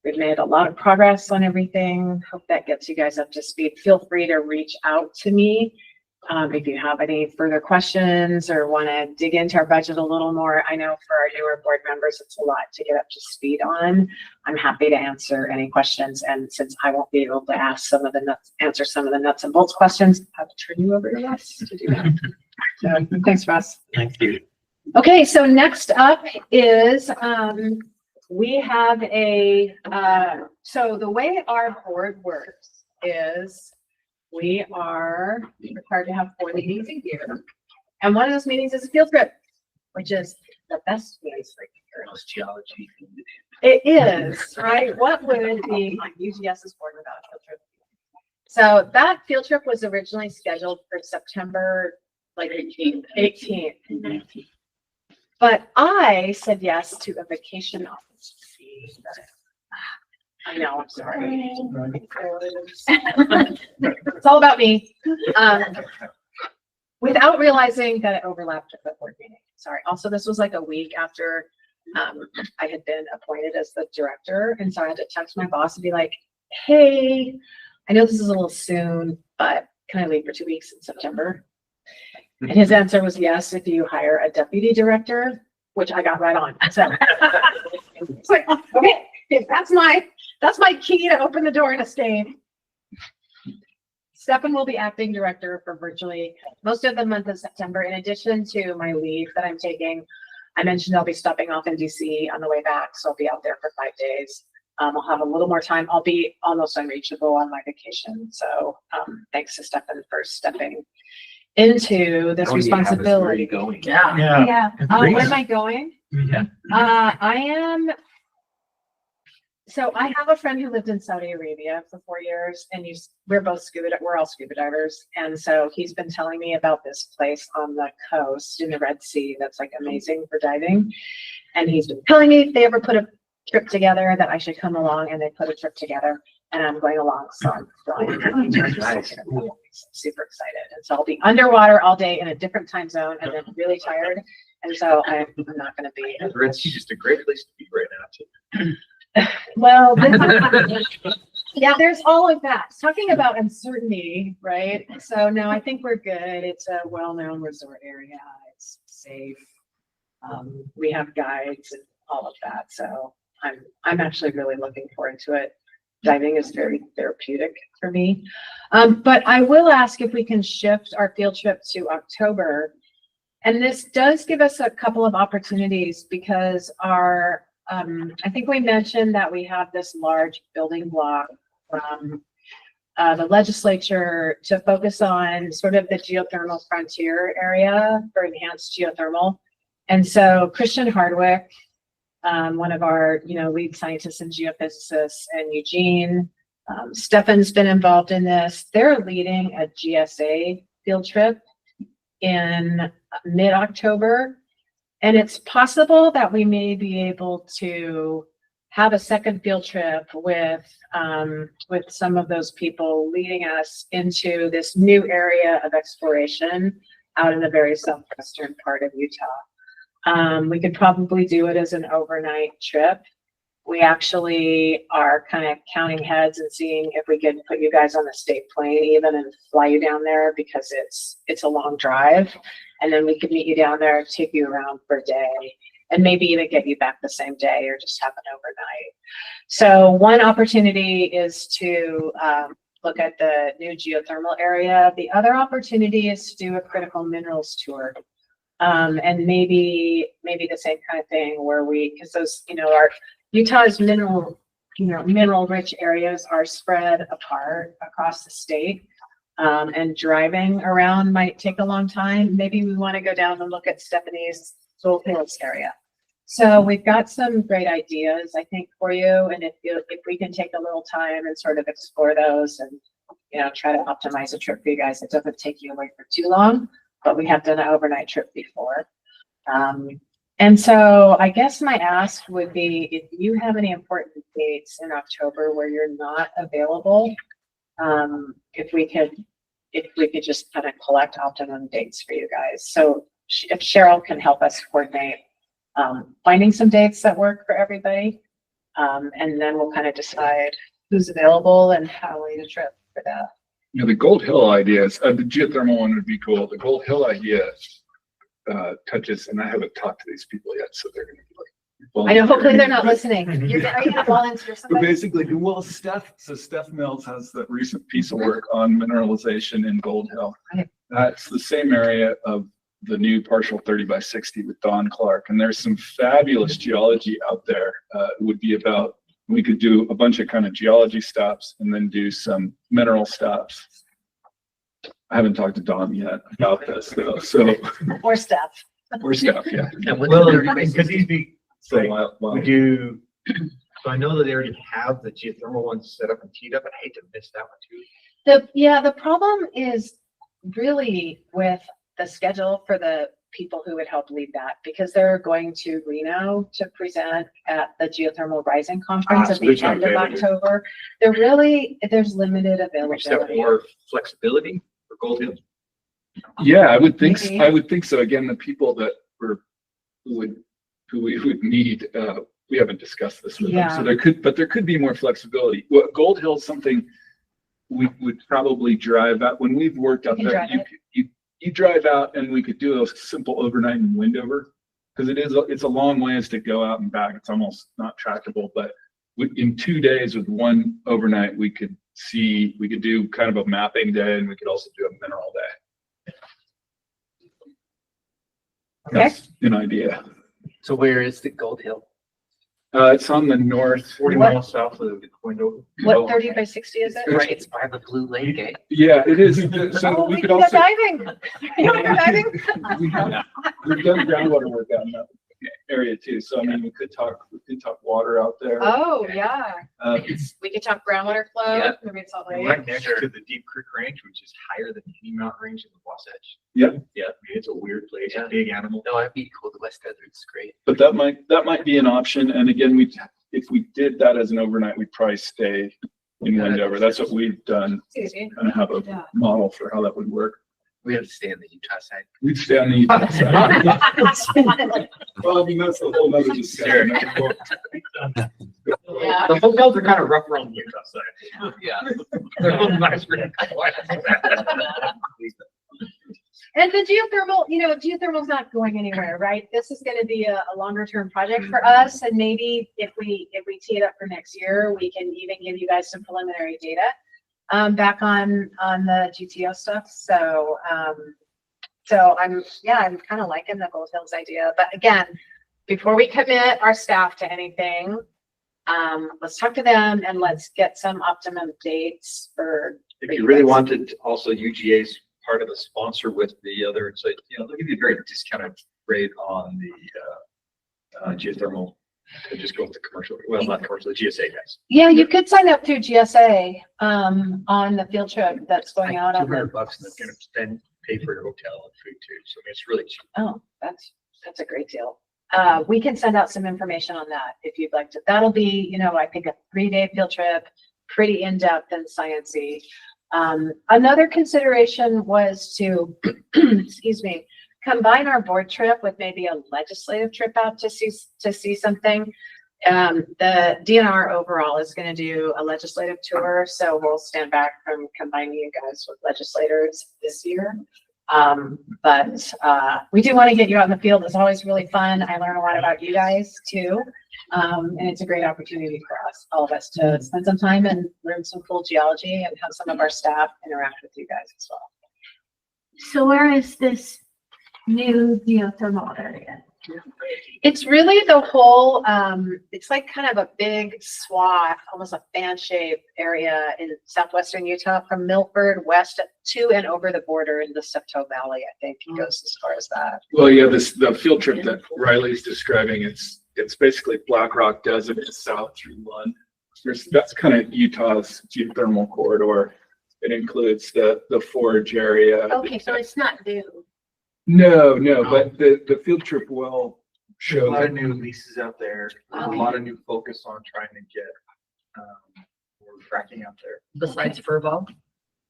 we've made a lot of progress on everything. Hope that gets you guys up to speed. Feel free to reach out to me if you have any further questions or want to dig into our budget a little more. I know for our newer board members, it's a lot to get up to speed on. I'm happy to answer any questions. And since I won't be able to answer some of the nuts and bolts questions, I'll turn you over to Russ to do that. So thanks, Russ. Thank you. Okay, so next up is we have so the way our board works is we are required to have 4 meetings a year. And one of those meetings is a field trip, which is the best place for girls geology. It is, right? What would be on UGS's board without a field trip? So that field trip was originally scheduled for September 18th. But I said yes to a vacation opportunity. I know, I'm sorry. It's all about me. Without realizing that it overlapped with the board meeting. Sorry. Also, this was like a week after I had been appointed as the director. And so I had to text my boss and be like, hey, I know this is a little soon, but can I leave for 2 weeks in September? And his answer was yes, if you hire a deputy director, which I got right on. So it's like, okay, that's my key to open the door and escape. Stefan will be acting director for virtually most of the month of September. In addition to my leave that I'm taking, I mentioned I'll be stopping off in DC on the way back, so I'll be out there for 5 days. I'll have a little more time. I'll be almost unreachable on my vacation. So thanks to Stefan for stepping into this responsibility. Going. Yeah. Yeah. Where am I going? Yeah. I am. So I have a friend who lived in Saudi Arabia for 4 years, and we're all scuba divers. And so he's been telling me about this place on the coast in the Red Sea that's like amazing for diving. And he's been telling me if they ever put a trip together that I should come along, and they put a trip together, and I'm going along. So I'm flying. Nice. Super excited. And so I'll be underwater all day in a different time zone and then really tired. And so I'm not going to be. Red Sea is just a great place to be right now too. Well, yeah, there's all of that. Talking about uncertainty, right? So no, I think we're good. It's a well-known resort area. It's safe. We have guides and all of that. So I'm actually really looking forward to it. Diving is very therapeutic for me. But I will ask if we can shift our field trip to October. And this does give us a couple of opportunities because I think we mentioned that we have this large building block from the legislature to focus on sort of the geothermal frontier area for enhanced geothermal. And so Christian Hardwick, one of our lead scientists and geophysicists, and Eugene, Stefan's been involved in this. They're leading a GSA field trip in mid-October. And it's possible that we may be able to have a second field trip with some of those people leading us into this new area of exploration out in the very southwestern part of Utah. We could probably do it as an overnight trip. We actually are kind of counting heads and seeing if we could put you guys on the state plane even and fly you down there because it's a long drive. And then we could meet you down there, take you around for a day, and maybe even get you back the same day or just have an overnight. So one opportunity is to look at the new geothermal area. The other opportunity is to do a critical minerals tour. And maybe the same kind of thing where because those, our Utah's mineral rich areas are spread apart across the state. And driving around might take a long time. Maybe we want to go down and look at Stephanie's Gold Hills area. So we've got some great ideas, I think, for you. And if we can take a little time and sort of explore those and try to optimize a trip for you guys, it doesn't take you away for too long. But we have done an overnight trip before. And so I guess my ask would be if you have any important dates in October where you're not available, if we could just kind of collect optimum dates for you guys. So if Cheryl can help us coordinate finding some dates that work for everybody, and then we'll kind of decide who's available and how we do the trip for that. The Gold Hill ideas, the geothermal one would be cool. The Gold Hill idea touches, and I haven't talked to these people yet, so they're going to be like, I know, hopefully they're not listening. Are you going to volunteer But somebody? basically, well, Steph Mills has that recent piece of work on mineralization in Gold Hill. Right. That's the same area of the new partial 30 by 60 with Don Clark. And there's some fabulous geology out there. It would be about, we could do a bunch of kind of geology stops and then do some mineral stops. I haven't talked to Don yet about this though. So, Or Steph. or Steph, yeah. Well, could these be, So, would you, so I know that they already have the geothermal ones set up and teed up, and I hate to miss that one too. The problem is really with the schedule for the people who would help lead that, because they're going to Reno to present at the Geothermal Rising Conference at so the there's not end of availability. October. There's limited We just have availability. more flexibility for Gold Hills. yeah, I would think, Maybe. I would think so. Again, the people that who we would need, we haven't discussed this with them. Yeah. So there could be more flexibility. Well, Gold Hill is something we would probably drive out. When we've worked out You there, can drive you drive out and we could do a simple overnight in Windover. Because it's a long ways to go out and back. It's almost not trackable, but in 2 days with one overnight, we could see, we could do kind of a mapping day and we could also do a mineral day. That's an idea. So where is the Gold Hill? It's on the north. 40 What? miles south of Window. What 30 by 60 is it? Right, it's by the Blue Lake Gate. Yeah, it is. So Oh, we we could can go also, diving. You want to go diving? we've done groundwater work down that area too. So I mean, we could talk water out there. Oh, yeah. It's, We could talk groundwater flow, Yeah. maybe it's all Right next to the Deep Creek Range, which is higher than any mountain range in the Wasatch. Yep. Yeah, I mean, it's a weird place, Yeah. a big animal. No, that'd be cool. The West Desert's great. but that might be an option. And again, if we did that as an overnight, we'd probably stay in Yeah, Wendover. That's what we've done. It's easy. Kind of have a Yeah. model for how that would work. We have to stay on the Utah side. We'd stay on the Utah side. Well, I mean, that's a whole nother discussion. Yeah. The hotels are kind of rough around the Utah side. Yeah. They're a little nicer. And the geothermal, geothermal's not going anywhere, right? This is gonna be a longer term project for us, and maybe if we tee it up for next year, we can even give you guys some preliminary data back on the GTO stuff. So I'm kind of liking the Gold Hills idea, but again, before we commit our staff to anything, let's talk to them and let's get some optimum dates for. If you really wanted also UGA's part of the sponsor with the other, so, they'll give you a very discounted rate on the geothermal. And just go with the commercial, well, not commercial, the GSA guys. Yeah, you could sign up through GSA on the field trip that's going out on $200 the. and they're gonna then pay for your hotel and food too. So I mean, it's really cheap. Oh, that's a great deal. We can send out some information on that if you'd like to. That'll be, I think a 3-day field trip, pretty in-depth and sciencey. Another consideration was to, excuse me, combine our board trip with maybe a legislative trip out to see something. The DNR overall is going to do a legislative tour, so we'll stand back from combining you guys with legislators this year. But we do want to get you out in the field. It's always really fun. I learn a lot about you guys too. And it's a great opportunity for us, all of us, to spend some time and learn some cool geology and have some of our staff interact with you guys as well. So where is this new geothermal area? It's really the whole, it's like kind of a big swath, almost a fan-shaped area in southwestern Utah from Milford west to and over the border in the Steptoe Valley. I think it goes as far as that. Well, yeah, the field trip that Riley's describing, it's basically Black Rock Desert south through Lund. That's kind of Utah's geothermal corridor. It includes the Forge area. Okay, so it's not new. No, but the field trip will There's a show lot that. of new leases out there, a lot of new focus on trying to get more fracking out there. Besides Furbo.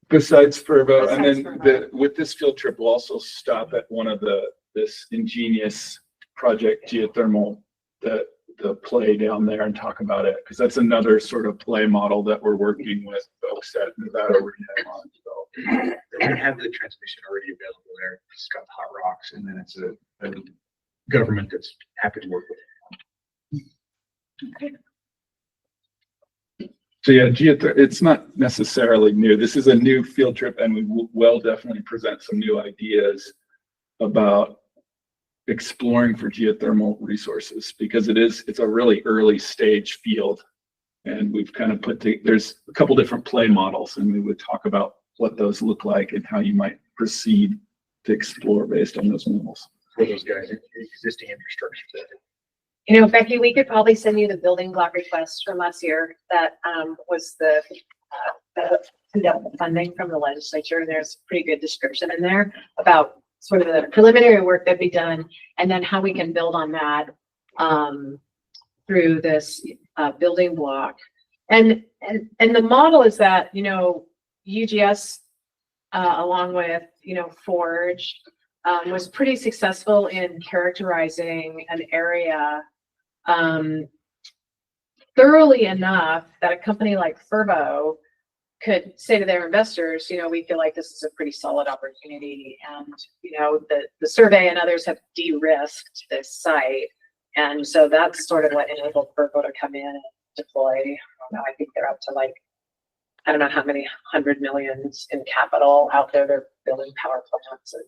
Besides Furbo, and Besides then with this field trip, we'll also stop at one of this ingenious project geothermal, the play down there, and talk about it, because that's another sort of play model that we're working with folks at Nevada Rehab on. So They have the transmission already available there. It's got the hot rocks, and then it's a government that's happy to work with. So yeah, it's not necessarily new. This is a new field trip, and we will definitely present some new ideas about exploring for geothermal resources, because it's a really early stage field, and we've kind of there's a couple different play models, and we would talk about what those look like and how you might proceed to explore based on those models. For those guys, existing infrastructure there. Becky, we could probably send you the building block request from last year. That was the funding from the legislature. There's a pretty good description in there about sort of the preliminary work that'd be done, and then how we can build on that through this building block. And the model is that, UGS along with, Forge was pretty successful in characterizing an area thoroughly enough that a company like Furbo could say to their investors, we feel like this is a pretty solid opportunity. And, the survey and others have de-risked this site. And so that's sort of what enabled Furbo to come in and deploy. I think they're up to like I don't know how many 100 millions in capital out there. They're building power plants and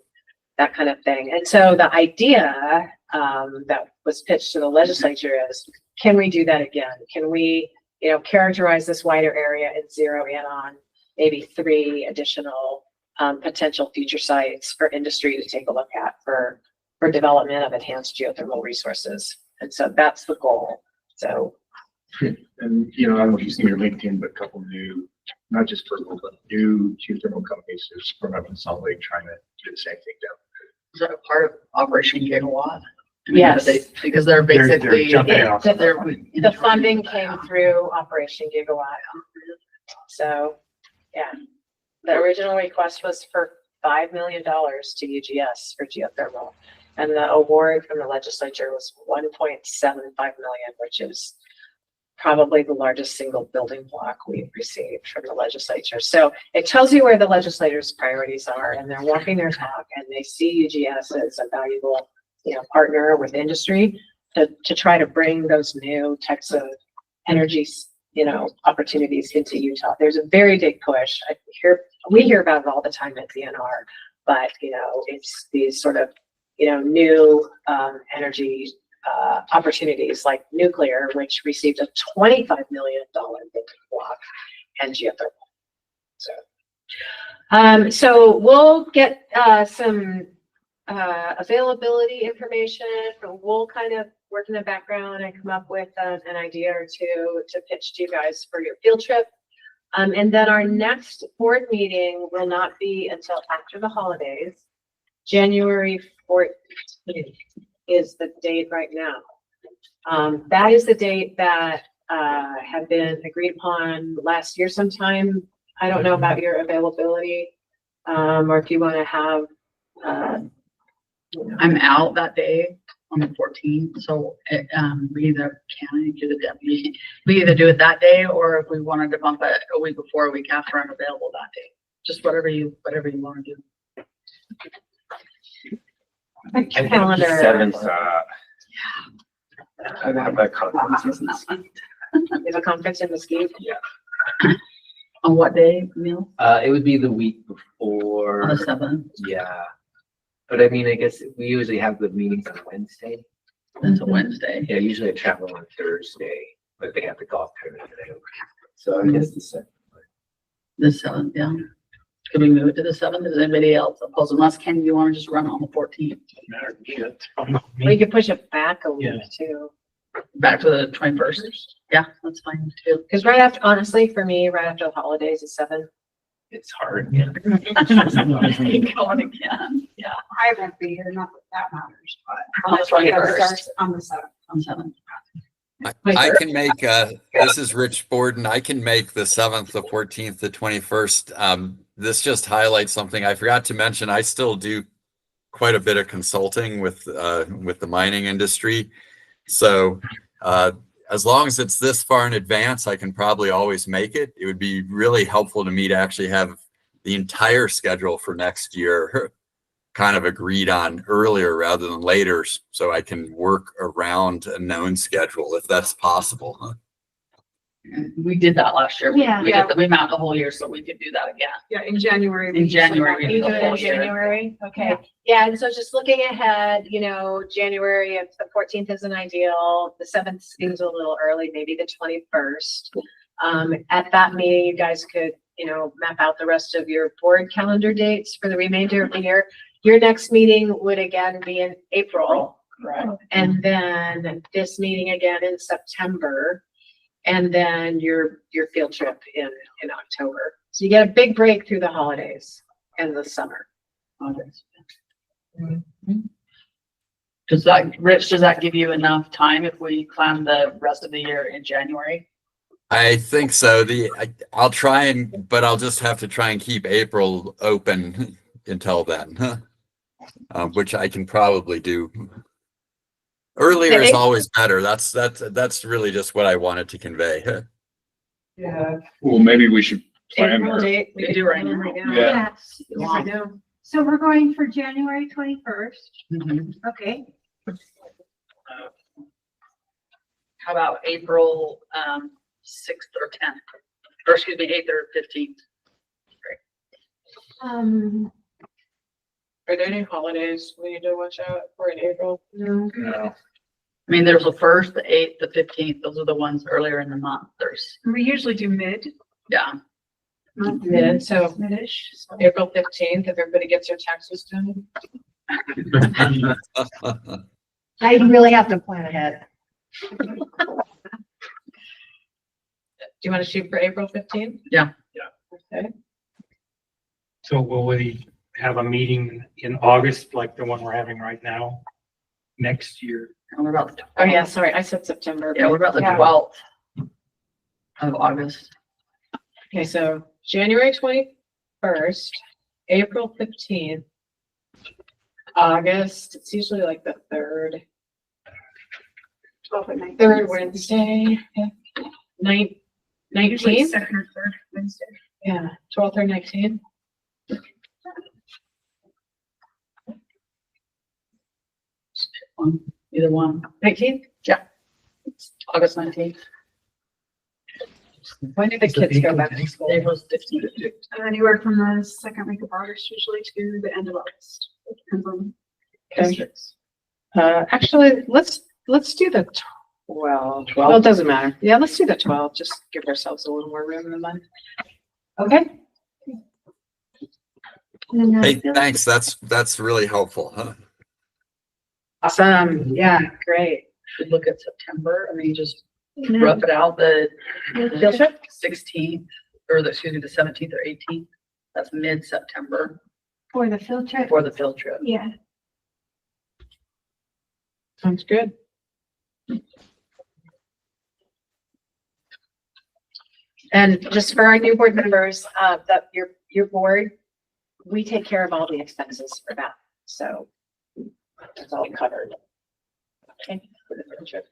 that kind of thing. And so the idea that was pitched to the legislature is, can we do that again? Can we, characterize this wider area and zero in on maybe 3 additional potential future sites for industry to take a look at for development of enhanced geothermal resources? And so that's the goal. So. And, I don't know if you've seen your LinkedIn, but a couple new, not just purple, but new geothermal companies who've sprung up in Salt Lake trying to do the same thing down Is that a part of Operation Gigawatt? Yes. Because they're basically, jumping off. The funding came through Operation Gigawatt. So, yeah, the original request was for $5 million to UGS for geothermal. And the award from the legislature was 1.75 million, which is probably the largest single building block we've received from the legislature. So it tells you where the legislators' priorities are, and they're walking their talk, and they see UGS as a valuable, partner with industry to try to bring those new types of energy, opportunities into Utah. There's a very big push. We hear about it all the time at DNR, but it's these sort of new energy opportunities like nuclear, which received a $25 million block, and geothermal. So we'll get some availability information. We'll kind of work in the background and come up with an idea or two to pitch to you guys for your field trip. And then our next board meeting will not be until after the holidays. January 14th is the date right now. That is the date that had been agreed upon last year sometime. I don't know about your availability, or if you want to have. I'm out that day on the 14th, so we either can do we either do it that day, or if we wanted to bump it a week before, a week after, I'm available that day. Just whatever you want to do. Calendar. 7th, I have a conference. There's a conference in Mesquite. Yeah. On what day, Neil? It would be the week before. On the 7th. Yeah. But I mean, I guess we usually have the meetings on Wednesday. That's a Wednesday. Yeah, usually I travel on Thursday, but they have the golf tournament. So I guess the 7th. The 7th, yeah. Could we move it to the 7th? Is anybody else opposed? Unless Ken, you want to just run on the 14th? We could push it back a week too. Back to the 21st? Yeah, that's fine too. Because honestly, for me, right after the holidays is 7. It's hard. Yeah. Keep going again. Yeah. I won't be here, not that that matters, but. On the 21st. Starts on the 7th. On 7th. I can make, this is Rich Borden. I can make the 7th, the 14th, the 21st. This just highlights something I forgot to mention. I still do quite a bit of consulting with the mining industry. So as long as it's this far in advance, I can probably always make it. It would be really helpful to me to actually have the entire schedule for next year kind of agreed on earlier rather than later, so I can work around a known schedule if that's possible. We did that last year. Yeah. We mapped the whole year, so we could do that again. Yeah, in January. In January. You do it in January? Okay. Yeah, and so just looking ahead, January, if the 14th isn't ideal, the 7th seems a little early, maybe the 21st. At that meeting, you guys could, map out the rest of your board calendar dates for the remainder of the year. Your next meeting would again be in April. Right. And then this meeting again in September. And then your field trip in October. So you get a big break through the holidays and the summer. Does that give you enough time if we plan the rest of the year in January? I think so. I'll try but I'll just have to try and keep April open until then, which I can probably do. Earlier is always better. That's really just what I wanted to convey. Yeah. Well, maybe we should plan. April date, We can do right now. Yeah. Yes. I know. So we're going for January 21st. Mhm. Okay. How about April 6th or 10th? or excuse me, 8th or 15th. Are there any holidays we need to watch out for in April? No. No. I mean, there's the 1st, the 8th, the 15th. Those are the ones earlier in the month. There's, We usually do mid. yeah. Mid, so Midish. April 15th, if everybody gets their taxes done. I really have to plan ahead. Do you want to shoot for April 15th? Yeah. Okay. So will we have a meeting in August like the one we're having right now next year? And we're about the Oh, yeah, sorry, I said September. Yeah, we're about the Yeah. 12th of August. Okay, so January 21st, April 15th, August, it's usually like the third 12 at night. Wednesday, yeah. Usually 19th, second or third Wednesday. yeah, 12th or 19th. Either one. 19th? Yeah. August 19th. When do the kids go back to school? April's 15th. Anywhere from the second week of August usually to the end of August. It depends on Okay. districts. Actually, let's do the 12. Well, it doesn't matter. Yeah, let's do the 12. Just give ourselves a little more room in the month. Okay. And then, Hey, thanks. That's really helpful. Huh? Awesome. Yeah, great. Should look at September. I mean, just rough it out, the Field trip? 16th, or the, excuse me, the 17th or 18th. That's mid-September for the field trip. for the field trip. Yeah. Sounds good. And just for our new board members, that your board, we take care of all the expenses for that. So that's all covered. Okay, for the field trip.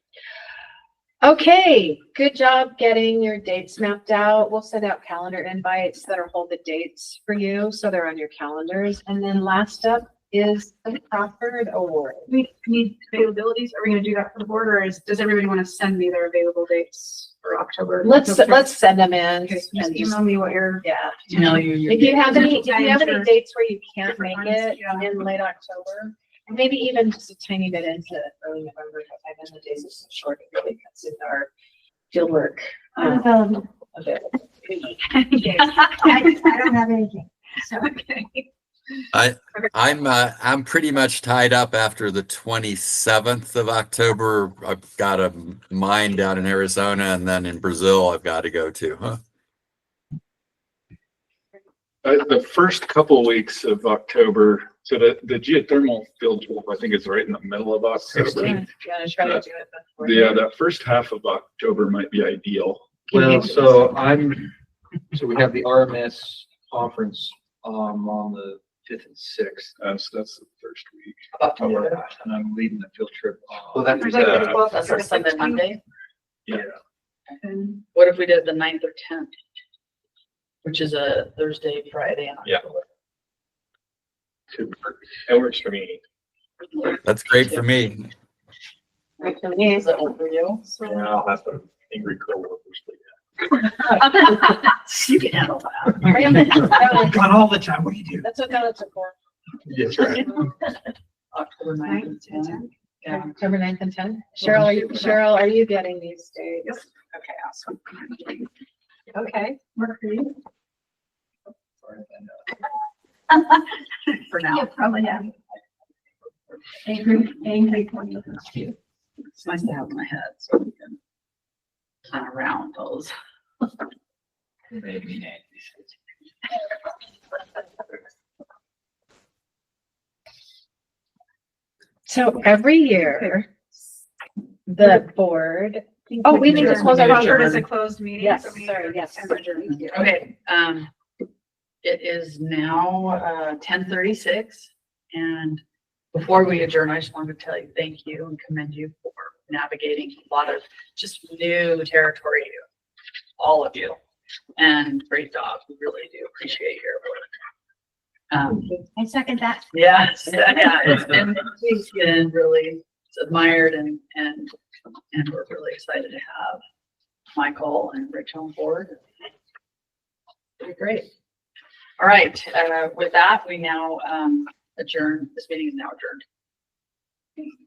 Okay, good job getting your dates mapped out. We'll send out calendar invites that'll hold the dates for you, so they're on your calendars. And then last up is the Crawford Award. We need availabilities. Are we gonna do that for the board, or does everybody want to send me their available dates for October? Let's send them in. Okay, and just email me what you're. Yeah. Email you your If you have any, Yeah, if you have any sure. dates where you can't Different make ones, it yeah. in late October, maybe even just a tiny bit into early November, because I know the days are so short, it really cuts into our field work. I'm available. A bit. I don't have anything. So, Okay. I'm pretty much tied up after the 27th of October. I've got a mine down in Arizona, and then in Brazil I've got to go to. Huh? The first couple weeks of October, so the geothermal field trip, I think is right in the middle of October. 16th. You wanna try to do it before? Yeah, that first half of October might be ideal. Well, so we have the RMS conference, on the 5th and 6th. That's the first week. October. And I'm leading the field trip. Well, that's, There's like the 12th, That's our Sunday, Monday. Yeah. And What if we did the 9th or 10th? Which is a Thursday, Friday in Yeah. October. That works for me. That's great for me. Right for me. Is that what for you? Yeah, I'll have to angry coworkers. You can handle that. Got all the time. What do you do? That's what that's for. That's right. October 9th and 10th. Yeah, October 9th and 10th. Cheryl, are you getting these dates? Yep. Okay, awesome. Okay. work for you. For now. you'll probably have angry 20. It's nice to have in my head so we can plan around those. So every year, the board, oh, we need to close our Crawford is a adjourn. closed meeting. Yes, so we- sorry, yes. Okay, it is now, 10:36, and before we adjourn, I just wanted to tell you, thank you and commend you for navigating a lot of just new territory, all of you, and great job. We really do appreciate your work. I second that. Yes, yeah, it's been really admired and we're really excited to have Michael and Rich on board. Great. All right, with that, we now adjourn. This meeting is now adjourned.